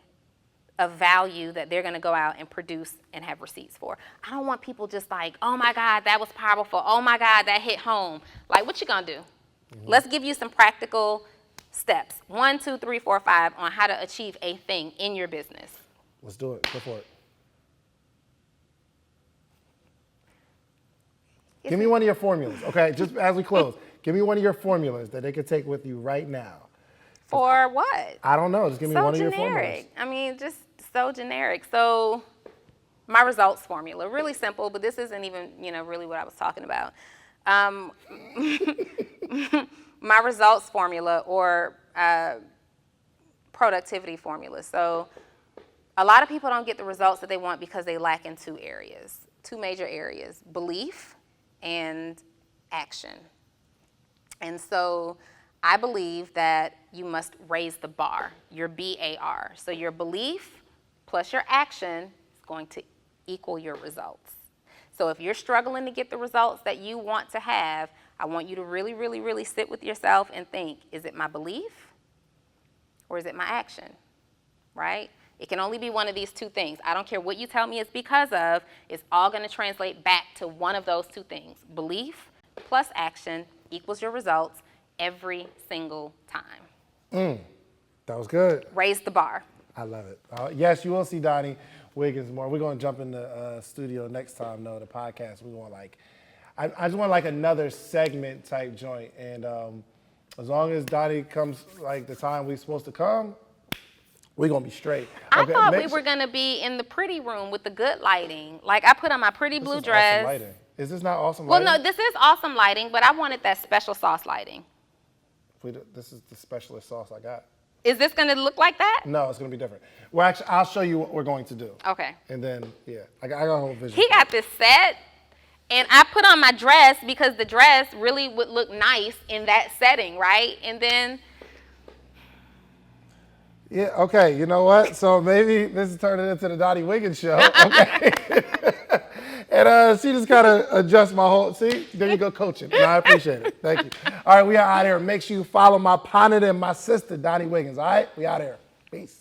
of value that they're going to go out and produce and have receipts for. I don't want people just like, oh my God, that was powerful. Oh my God, that hit home. Like, what you going to do? Let's give you some practical steps. 1, 2, 3, 4, 5 on how to achieve a thing in your business. Let's do it. Go for it. Give me one of your formulas, okay? Just as we close, give me one of your formulas that they could take with you right now. For what? I don't know. Just give me one of your formulas. Generic. I mean, just so generic. So my results formula, really simple, but this isn't even, really what I was talking about. My results formula or productivity formula. So a lot of people don't get the results that they want because they lack in 2 areas, 2 major areas: belief and action. And so I believe that you must raise the bar, your BAR. So your belief plus your action is going to equal your results. So if you're struggling to get the results that you want to have, I want you to really, really, really sit with yourself and think, is it my belief or is it my action, right? It can only be one of these 2 things. I don't care what you tell me it's because of, it's all going to translate back to one of those 2 things. Belief plus action equals your results every single time. That was good. Raise the bar. I love it. Yes, you will see Donni Wiggins more. We're going to jump in the studio next time, though, the podcast. We're going I just want another segment type joint. And as long as Donni comes the time we're supposed to come, we're going to be straight. I thought we were going to be in the pretty room with the good lighting. I put on my pretty blue dress. Awesome lighting. Is this not awesome Well, lighting? no, this is awesome lighting, but I wanted that special sauce lighting. This is the specialist sauce I got. Is this going to look like that? No, it's going to be different. Well, actually, I'll show you what we're going to do. Okay. And then, yeah, I got a whole vision. He got this set, and I put on my dress because the dress really would look nice in that setting, right? And then... Yeah, okay, you know what? So maybe this is turning into the Donni Wiggins show, okay? And she just kind of adjusts my whole, see? There you go, coaching. No, I appreciate it. Thank you. All right, we are out here. Make sure you follow my partner and my sister, Donni Wiggins, all right? We out here. Peace.